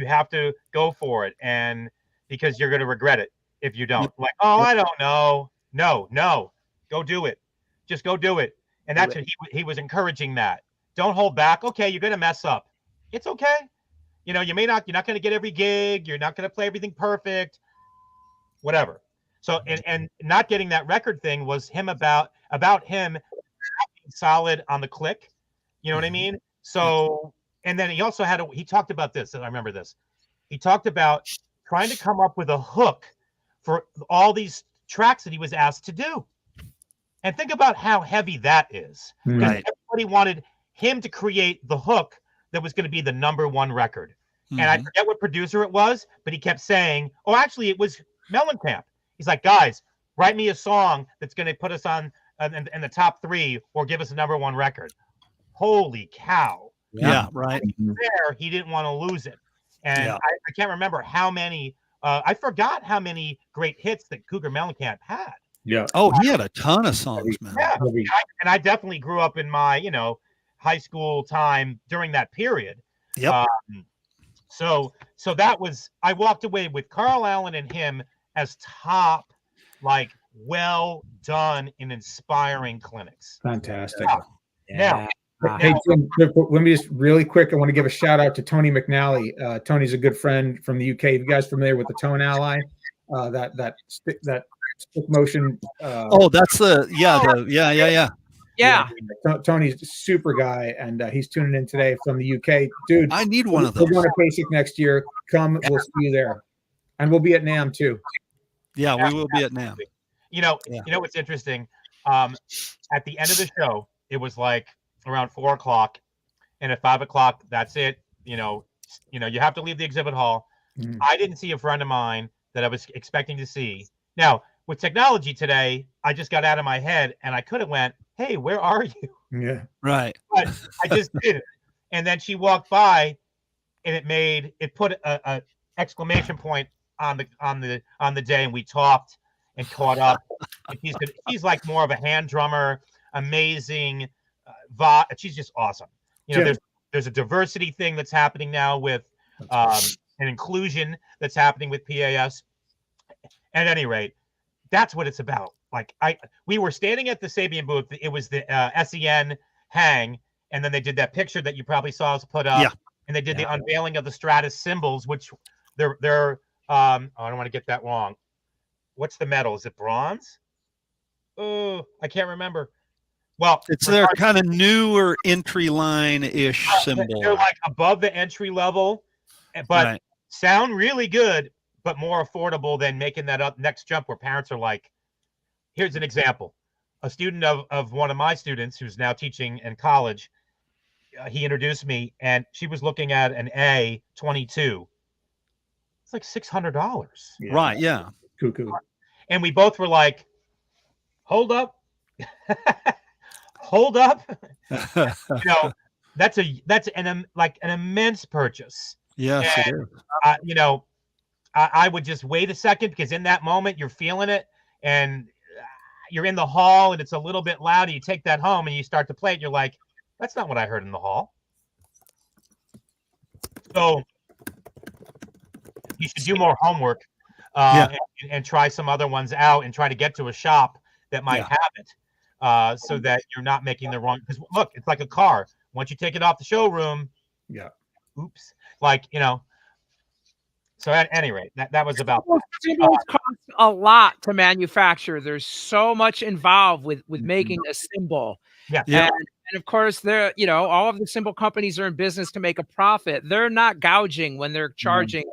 have to go for it, and because you're going to regret it if you don't. Like, oh, I don't know. No, go do it. Just go do it. And that's what he was encouraging that. Don't hold back. Okay, you're going to mess up. It's okay. You know, you're not going to get every gig. You're not going to play everything perfect. Whatever. So, and not getting that record thing was him about him being solid on the click. You know what I mean? So, and then he also he talked about this, and I remember this. He talked about trying to come up with a hook for all these tracks that he was asked to do. And think about how heavy that is. Right. Everybody wanted him to create the hook that was going to be the #1 record. And I forget what producer it was, but he kept saying, oh, actually, it was Mellencamp. He's like, guys, write me a song that's going to put us on in the top 3 or give us a #1 record. Holy cow. Yeah, right. There, he didn't want to lose it. And I can't remember how many, I forgot how many great hits that Cougar Mellencamp had. Yeah. Oh, he had a ton of songs, man. Yeah. And I definitely grew up in my, you know, high school time during that period. Yep. So that was, I walked away with Carl Allen and him as top, like, well done and inspiring clinics. Fantastic. Now, hey, Jim, let me just really quick, I want to give a shout out to Tony McNally. Tony's a good friend from the UK. You guys familiar with the Tone Ally? That stick motion. That's yeah. Yeah. Tony's a super guy, and he's tuning in today from the UK. Dude, I need one of we're those. going to PASIC next year. Come, we'll see you there. And we'll be at NAM too. Yeah, we will be at NAM. You know, Yeah. you know what's interesting? At the end of the show, it was like around 4 o'clock, and at 5 o'clock, that's it. You know, you have to leave the exhibit hall. Mm. I didn't see a friend of mine that I was expecting to see. Now, with technology today, I just got out of my head, and I could have went, "Hey, where are you?" Yeah. But I just didn't. And then she walked by, and it put a exclamation point on the day, and we talked and caught up. And she's like more of a hand drummer, amazing. She's just awesome. You know, Jim. there's a diversity thing that's happening now with an inclusion that's happening with PAS. At any rate, that's what it's about. Like we were standing at the Sabian booth. It was the SEN hang, and then they did that picture that you probably saw us put up. Yeah. And they did the unveiling of the Stratus symbols, which they're I don't want to get that wrong. What's the metal? Is it bronze? Oh, I can't remember. Well, it's their kind of newer entry line-ish symbol. They're like above the entry level, but sound really good, but more affordable than making that up next jump where parents are like, here's an example. A student of one of my students who's now teaching in college, he introduced me, and she was looking at an A22. It's like $600. Yeah. Right, yeah. Cuckoo. And we both were like, hold up. Hold up. You know, that's an immense purchase. Yes, and, it is. You know, I would just wait a second, because in that moment you're feeling it, and you're in the hall and it's a little bit loud, and you take that home and you start to play it. You're like, that's not what I heard in the hall. So you should do more homework and try some other ones out, and try to get to a shop that might have it, so that you're not making the wrong. Because look, it's like a car. Once you take it off the showroom, oops, like, you know. So at any rate, that was about that. Symbols cost a lot to manufacture. There's so much involved with making a symbol. Yeah. And of course, they're, you know, all of the symbol companies are in business to make a profit. They're not gouging when they're charging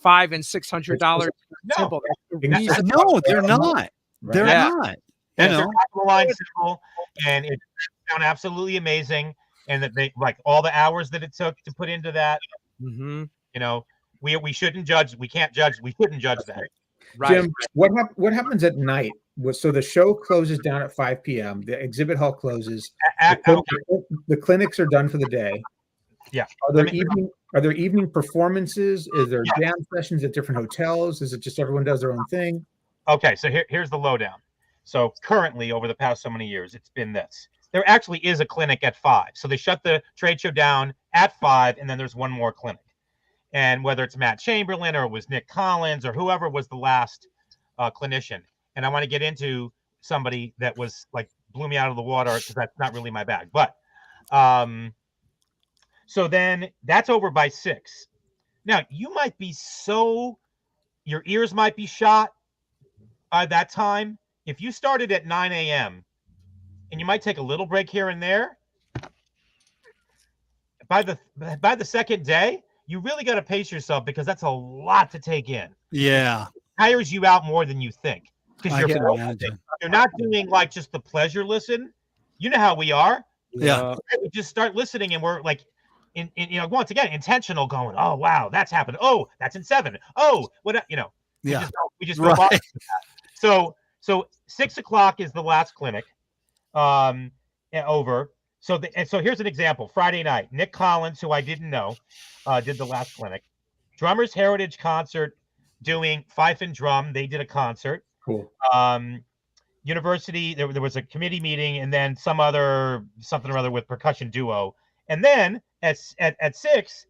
$500 and $600 symbol. No, they're not. They're not. You know, the line symbol, and it sounds absolutely amazing. And that they like all the hours that it took to put into that. Mm-hmm. You know, we shouldn't judge. We can't judge. We shouldn't judge that. Right. Jim, what happens at night? So the show closes down at 5 p.m. The exhibit hall closes. The clinics are done for the day. Yeah. Are there evening performances? Is there jam sessions at different hotels? Is it just everyone does their own thing? Okay, so here's the lowdown. So currently, over the past so many years, it's been this. There actually is a clinic at 5. So they shut the trade show down at 5, and then there's one more clinic. And whether it's Matt Chamberlain or it was Nick Collins or whoever was the last clinician. And I want to get into somebody that was like blew me out of the water, because that's not really my bag. But so then that's over by 6. Now you might be your ears might be shot by that time. If you started at 9 a.m. and you might take a little break here and there, by the second day, you really got to pace yourself, because that's a lot to take in. Yeah. It tires you out more than you think, because you're not doing like just the pleasure listen. You know how we are. Yeah. We just start listening, and we're like, in you know, once again, intentional, going, oh wow, that's happened. Oh, that's in 7. Oh, what, you know. We just go off. So 6 o'clock is the last clinic over. So here's an example. Friday night, Nick Collins, who I didn't know, did the last clinic. Drummers Heritage Concert doing fife and drum. They did a concert. Cool. University, there was a committee meeting, and then something or other with percussion duo. And then at 6,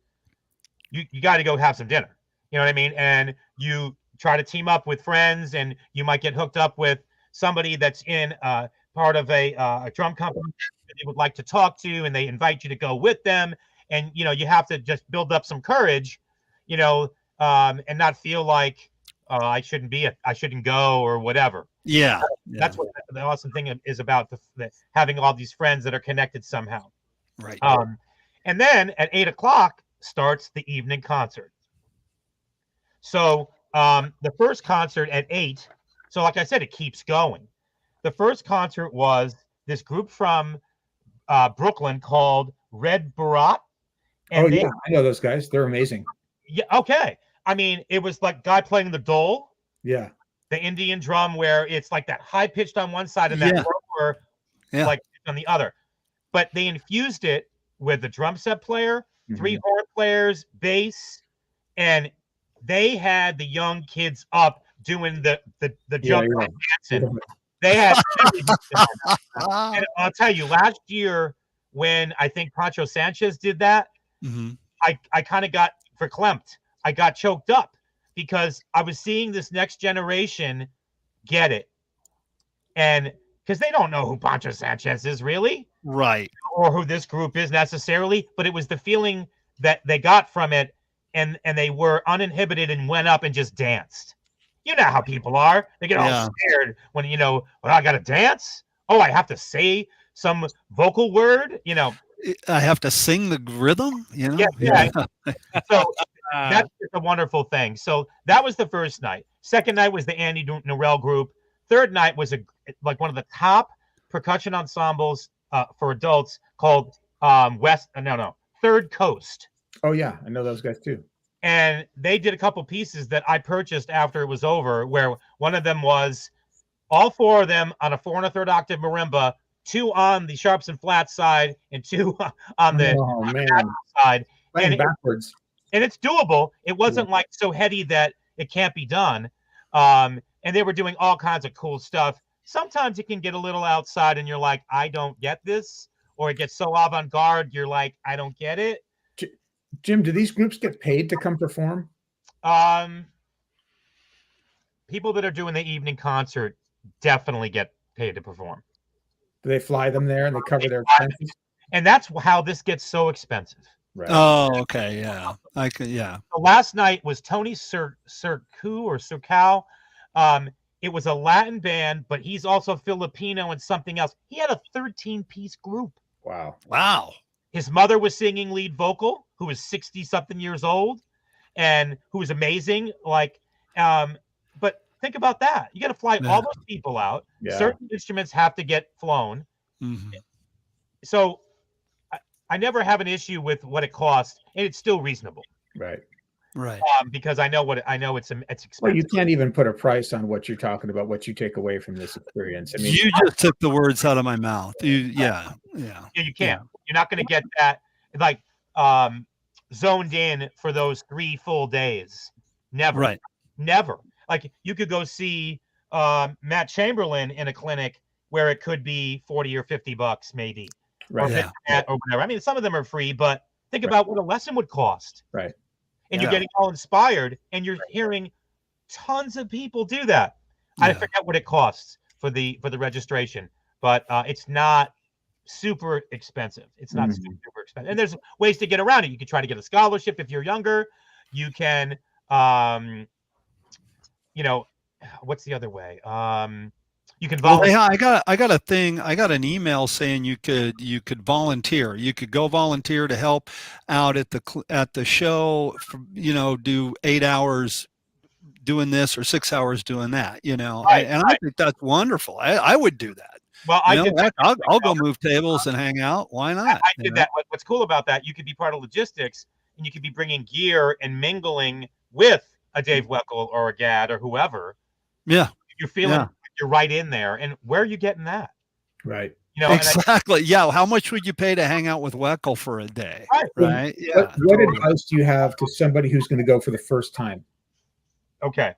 you got to go have some dinner. You know what I mean? And you try to team up with friends, and you might get hooked up with somebody that's in part of a drum company that they would like to talk to, and they invite you to go with them. And, you know, you have to just build up some courage, you know, and not feel like I shouldn't go or whatever. Yeah. That's what the awesome thing is about the having all these friends that are connected somehow. Right. And then at 8 o'clock starts the evening concert. So the first concert at 8. So like I said, it keeps going. The first concert was this group from Brooklyn called Red Barat. And yeah, I know those guys. They're amazing. Yeah. Okay. I mean, it was like guy playing the dole. Yeah. The Indian drum, where it's like that high pitched on one side and that lower, like on the other. But they infused it with the drum set player, 3 horn players, bass, and they had the young kids up doing the jump dancing. They had and I'll tell you, last year when I think Pancho Sanchez did that, I kind of got verklempt. I got choked up because I was seeing this next generation get it. And because they don't know who Pancho Sanchez is really. Right. Or who this group is necessarily, but it was the feeling that they got from it, and they were uninhibited and went up and just danced. You know how people are. They get all scared when, I got to dance. Oh, I have to say some vocal word, I have to sing the rhythm, Yeah. So that's just a wonderful thing. So that was the first night. Second night was the Andy Norell group. Third night was one of the top percussion ensembles for adults called Third Coast. Oh yeah, I know those guys too. And they did a couple pieces that I purchased after it was over, where one of them was all 4 of them on a 4 1/3 octave marimba, 2 on the sharps and flats side, and 2 on the side. Playing backwards. And it's doable. It wasn't like so heady that it can't be done. And they were doing all kinds of cool stuff. Sometimes it can get a little outside and you're like, I don't get this. Or it gets so avant-garde, you're like, I don't get it. Jim, do these groups get paid to come perform? People that are doing the evening concert definitely get paid to perform. Do they fly them there and they cover their expenses? And that's how this gets so expensive. Right. Oh, okay. Yeah. The last night was Tony Surcow. It was a Latin band, but he's also Filipino and something else. He had a 13-piece group. Wow. His mother was singing lead vocal, who was 60-something years old, and who was amazing. But think about that. You got to fly all those people out. Yeah. Certain instruments have to get flown. So I never have an issue with what it costs, and it's still reasonable. Right. Because I know it's expensive. Well, you can't even put a price on what you're talking about, what you take away from this experience. I mean, you just took the words out of my mouth. You can't. You're not going to get that zoned in for those 3 full days. Never. Right. Never. Like you could go see Matt Chamberlain in a clinic where it could be $40 or $50 maybe, right? Or whatever. I mean, some of them are free, but think about what a lesson would cost. Right. And you're getting all inspired, and you're hearing tons of people do that. I forget what it costs for the registration, but it's not super expensive. It's not super expensive. And there's ways to get around it. You can try to get a scholarship if you're younger. You can, what's the other way? You can volunteer. Well, I got a thing. I got an email saying you could volunteer. You could go volunteer to help out at the show. Do 8 hours doing this or 6 hours doing that. Right. I think that's wonderful. I would do that. Well, I'll go move tables and hang out. Why not? I did that. What's cool about that? You could be part of logistics, and you could be bringing gear and mingling with a Dave Weckl or a Gad or whoever. Yeah, you're feeling. You're right in there. And where are you getting that? Right. Exactly. How much would you pay to hang out with Weckl for a day? Right. Yeah. What advice do you have to somebody who's going to go for the first time? Okay.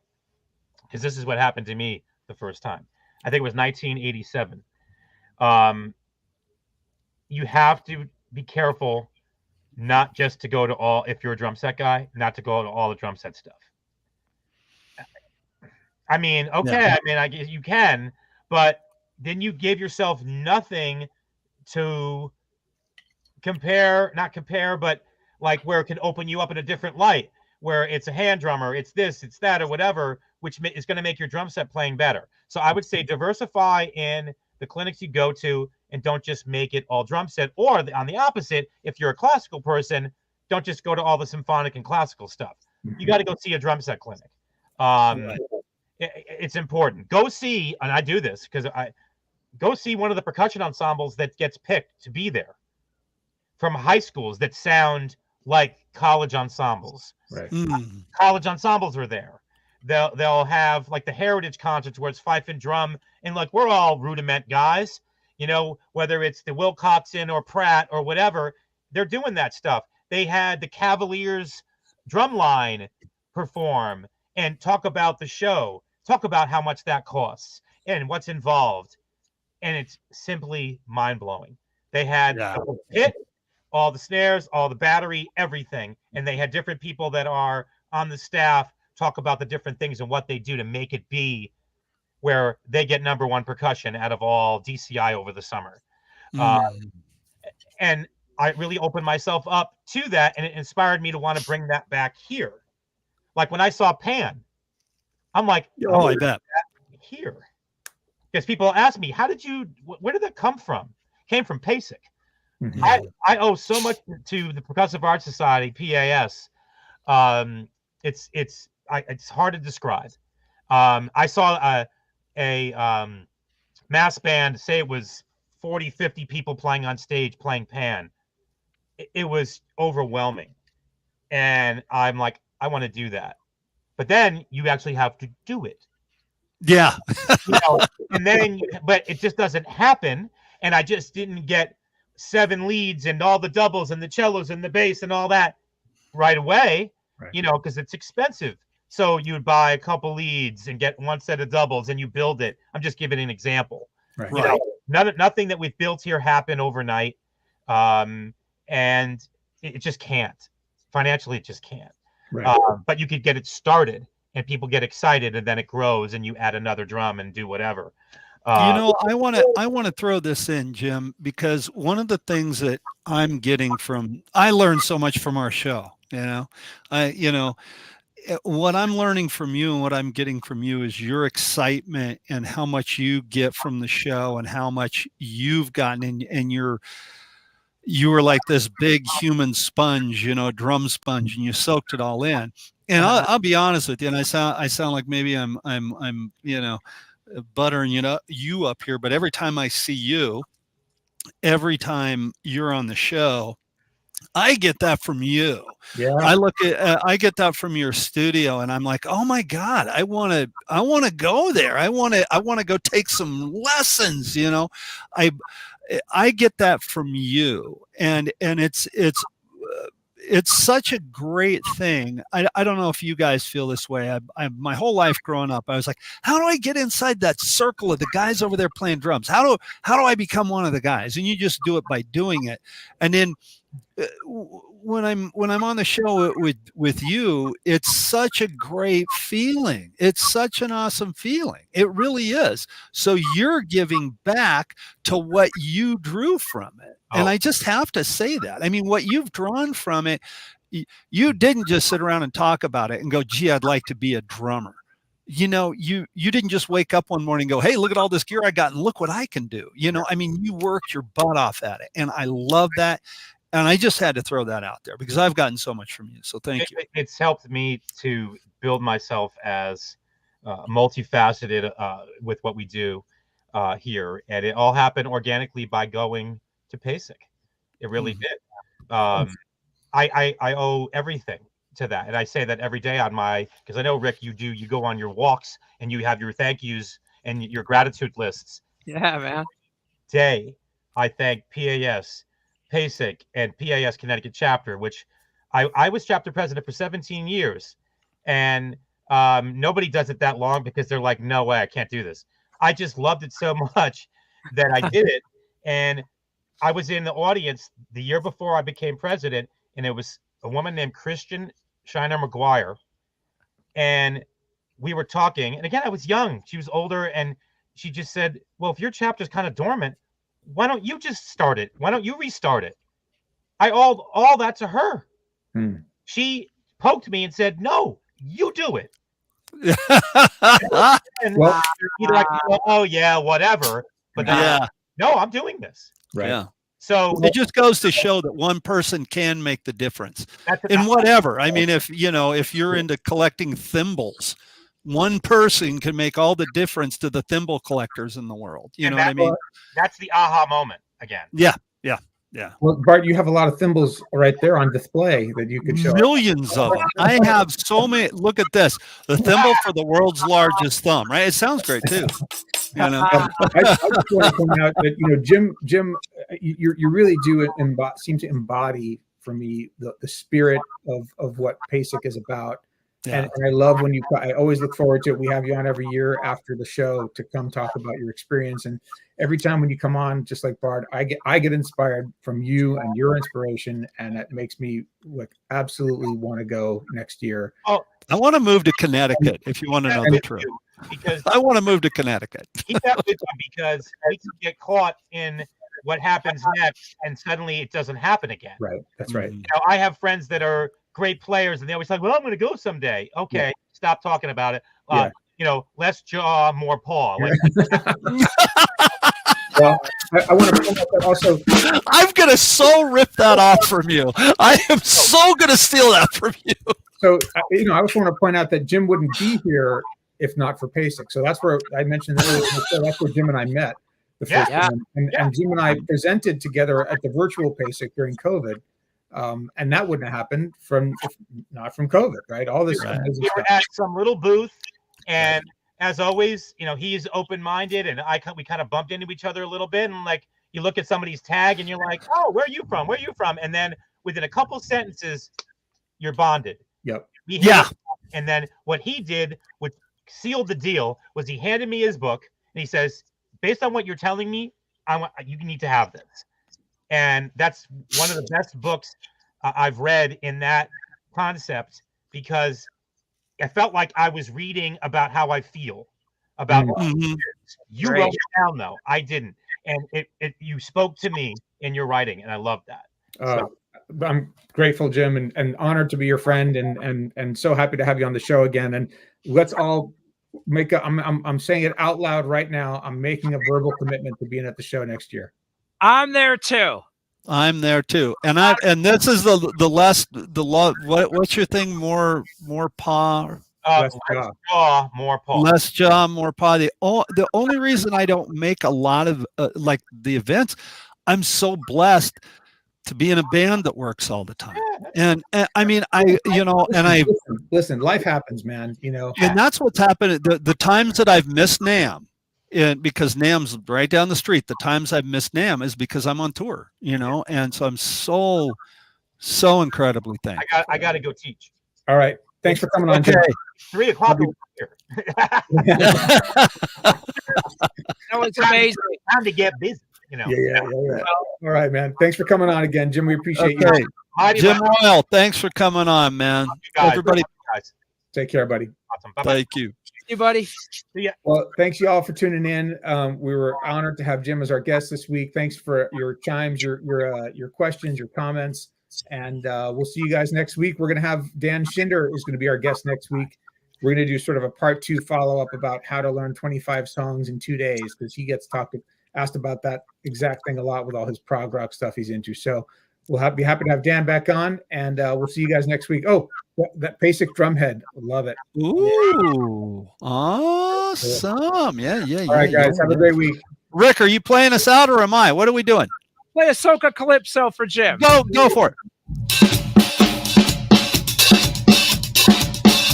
Because this is what happened to me the first time. I think it was 1987. You have to be careful not just to go to all, if you're a drum set guy, not to go to all the drum set stuff. I mean, okay, I guess you can, but then you give yourself nothing to not compare, but like where it can open you up in a different light. where it's a hand drummer, it's this, it's that, or whatever, which is going to make your drum set playing better. So I would say diversify in the clinics you go to, and don't just make it all drum set. Or on the opposite, if you're a classical person, don't just go to all the symphonic and classical stuff. You got to go see a drum set clinic. It's important. Go see, and I do this because I go see one of the percussion ensembles that gets picked to be there from high schools that sound like college ensembles. Right. College ensembles are there. They'll have like the heritage concerts where it's fife and drum, and like we're all rudiment guys, you know, whether it's the Wilcoxon or Pratt or whatever, they're doing that stuff. They had the Cavaliers drum line perform and talk about the show, talk about how much that costs and what's involved. And it's simply mind-blowing. They had the pit, all the snares, all the battery, everything. And they had different people that are on the staff talk about the different things and what they do to make it be where they get #1 percussion out of all DCI over the summer. And I really opened myself up to that, and it inspired me to want to bring that back here. Like when I saw Pan, I'm like, oh, I bet. Here. Because people ask me, where did that come from? It came from PASIC. I owe so much to the Percussive Arts Society, PAS. It's hard to describe. I saw a mass band, say it was 40, 50 people playing on stage, playing Pan. It was overwhelming. And I'm like, I want to do that. But then you actually have to do it. Yeah. And then, but it just doesn't happen. And I just didn't get 7 leads and all the doubles and the cellos and the bass and all that right away, because it's expensive. So you would buy a couple leads and get 1 set of doubles and you build it. I'm just giving an example. Right. Nothing that we've built here happened overnight. And it just can't. Financially, it just can't. Right. But you could get it started and people get excited, and then it grows and you add another drum and do whatever. I want to throw this in, Jim, because one of the things that I'm getting I learned so much from our show, what I'm learning from you and what I'm getting from you is your excitement and how much you get from the show and how much you've gotten, and you were like this big human sponge, drum sponge, and you soaked it all in. And I'll be honest with you, and I sound like maybe I'm buttering you up here, but every time I see you, every time you're on the show, I get that from you. Yeah. I get that from your studio, and I'm like, oh my God, I want to go there. I want to go take some lessons. I get that from you, and it's such a great thing. I don't know if you guys feel this way. My whole life growing up, I was like, how do I get inside that circle of the guys over there playing drums? How do I become one of the guys? And you just do it by doing it. And then when I'm on the show with you, it's such a great feeling. It's such an awesome feeling. It really is. So you're giving back to what you drew from it. And I just have to say that. I mean, what you've drawn from it, you didn't just sit around and talk about it and go, gee, I'd like to be a drummer. You didn't just wake up one morning and go, hey, look at all this gear I got and look what I can do. I mean, you worked your butt off at it. And I love that. And I just had to throw that out there because I've gotten so much from you. So thank you. It's helped me to build myself as multifaceted with what we do here. And it all happened organically by going to PASIC. It really did. I owe everything to that. And I say that every day because I know, Rick, you go on your walks and you have your thank yous and your gratitude lists. Yeah, man. Day, I thank PAS, PASIC, and PAS Connecticut chapter, which I was chapter president for 17 years. And nobody does it that long because they're like, no way, I can't do this. I just loved it so much that I did it. And I was in the audience the year before I became president, and it was a woman named Christian Shiner McGuire. And we were talking, and again, I was young. She was older, and she just said, well, if your chapter's kind of dormant, why don't you just start it? Why don't you restart it? I owe all that to her. She poked me and said, "No, you do it." And Well- either I can go, "Oh yeah, whatever," but then Yeah. no, I'm doing this. Right. Yeah. So It just goes to show that one person can make the difference that's in whatever. I mean, if you're into collecting thimbles, one person can make all the difference to the thimble collectors in the world. You And know what I mean? That's the aha moment again. Yeah. Well, Bart, you have a lot of thymbles right there on display that you could show. Millions of them. I have so many. Look at this. The thimble for the world's largest thumb, right? It sounds great too. You know? I just want to point out that Jim, you really do seem to embody for me the spirit of what PASIC is about. Yeah. And I love when I always look forward to it. We have you on every year after the show to come talk about your experience. And every time when you come on, just like Bart, I get inspired from you and your inspiration. And it makes me absolutely want to go next year. Oh, I want to move to Connecticut if you want to know the truth. Because I want to move to Connecticut. keep that with you, because we can get caught in what happens next and suddenly it doesn't happen again. Right. That's right. I have friends that are great players and they always like, well, I'm going to go someday. Okay. Stop talking about it. Less jaw, more paw. Well, I want to point out that also. I'm going to so rip that off from you. I am so going to steal that from you. So, I just want to point out that Jim wouldn't be here if not for PASIC. So that's where I mentioned earlier. That's where Jim and I met the first time. And Jim and I presented together at the virtual PASIC during COVID. And that wouldn't have happened not from COVID, right? All this. Right. We were at some little booth, and as always, he's open-minded, and we kind of bumped into each other a little bit, and like you look at somebody's tag, and you're like, "Oh, where are you from? Where are you from?" And then within a couple sentences, you're bonded. Yep. And then what he did, which sealed the deal, was he handed me his book, and he says, "Based on what you're telling me, you need to have this." And that's one of the best books I've read in that concept, because I felt like I was reading about how I feel about you wrote it down, though. I didn't. And you spoke to me in your writing, and I love that. I'm grateful, Jim, and honored to be your friend, and so happy to have you on the show again. And let's all I'm saying it out loud right now. I'm making a verbal commitment to being at the show next year. I'm there too. I'm there too. And this is what's your thing? More paw. Less jaw, more paw. Less jaw, more paw. The only reason I don't make a lot of like the events, I'm so blessed to be in a band that works all the time. And I mean, listen, life happens, man. And that's what's happened. The times that I've missed NAMM, and because NAMM's right down the street, the times I've missed NAMM is because I'm on tour, and so I'm so incredibly thankful. I got to go teach. All right. Thanks for coming on. Okay. 3 o'clock over here. That was amazing. Time to get busy. Yeah. All right, man. Thanks for coming on again, Jim. We appreciate you. Jim Royle, thanks for coming on, man. Everybody, take care, buddy. Awesome. Bye-bye. Thank you. Hey, buddy. See ya. Well, thanks y'all for tuning in. We were honored to have Jim as our guest this week. Thanks for your chimes, your questions, your comments, and we'll see you guys next week. We're going to have Dan Schinder is going to be our guest next week. We're going to do sort of a part 2 follow-up about how to learn 25 songs in 2 days, because he gets asked about that exact thing a lot with all his prog rock stuff he's into. So we'll be happy to have Dan back on, and we'll see you guys next week. Oh, that PASIC drumhead. Love it. Ooh, awesome. Yeah. All right, guys. Have a great week. Rick, are you playing us out or am I? What are we doing? Play a soca calypso for Jim. Go for it.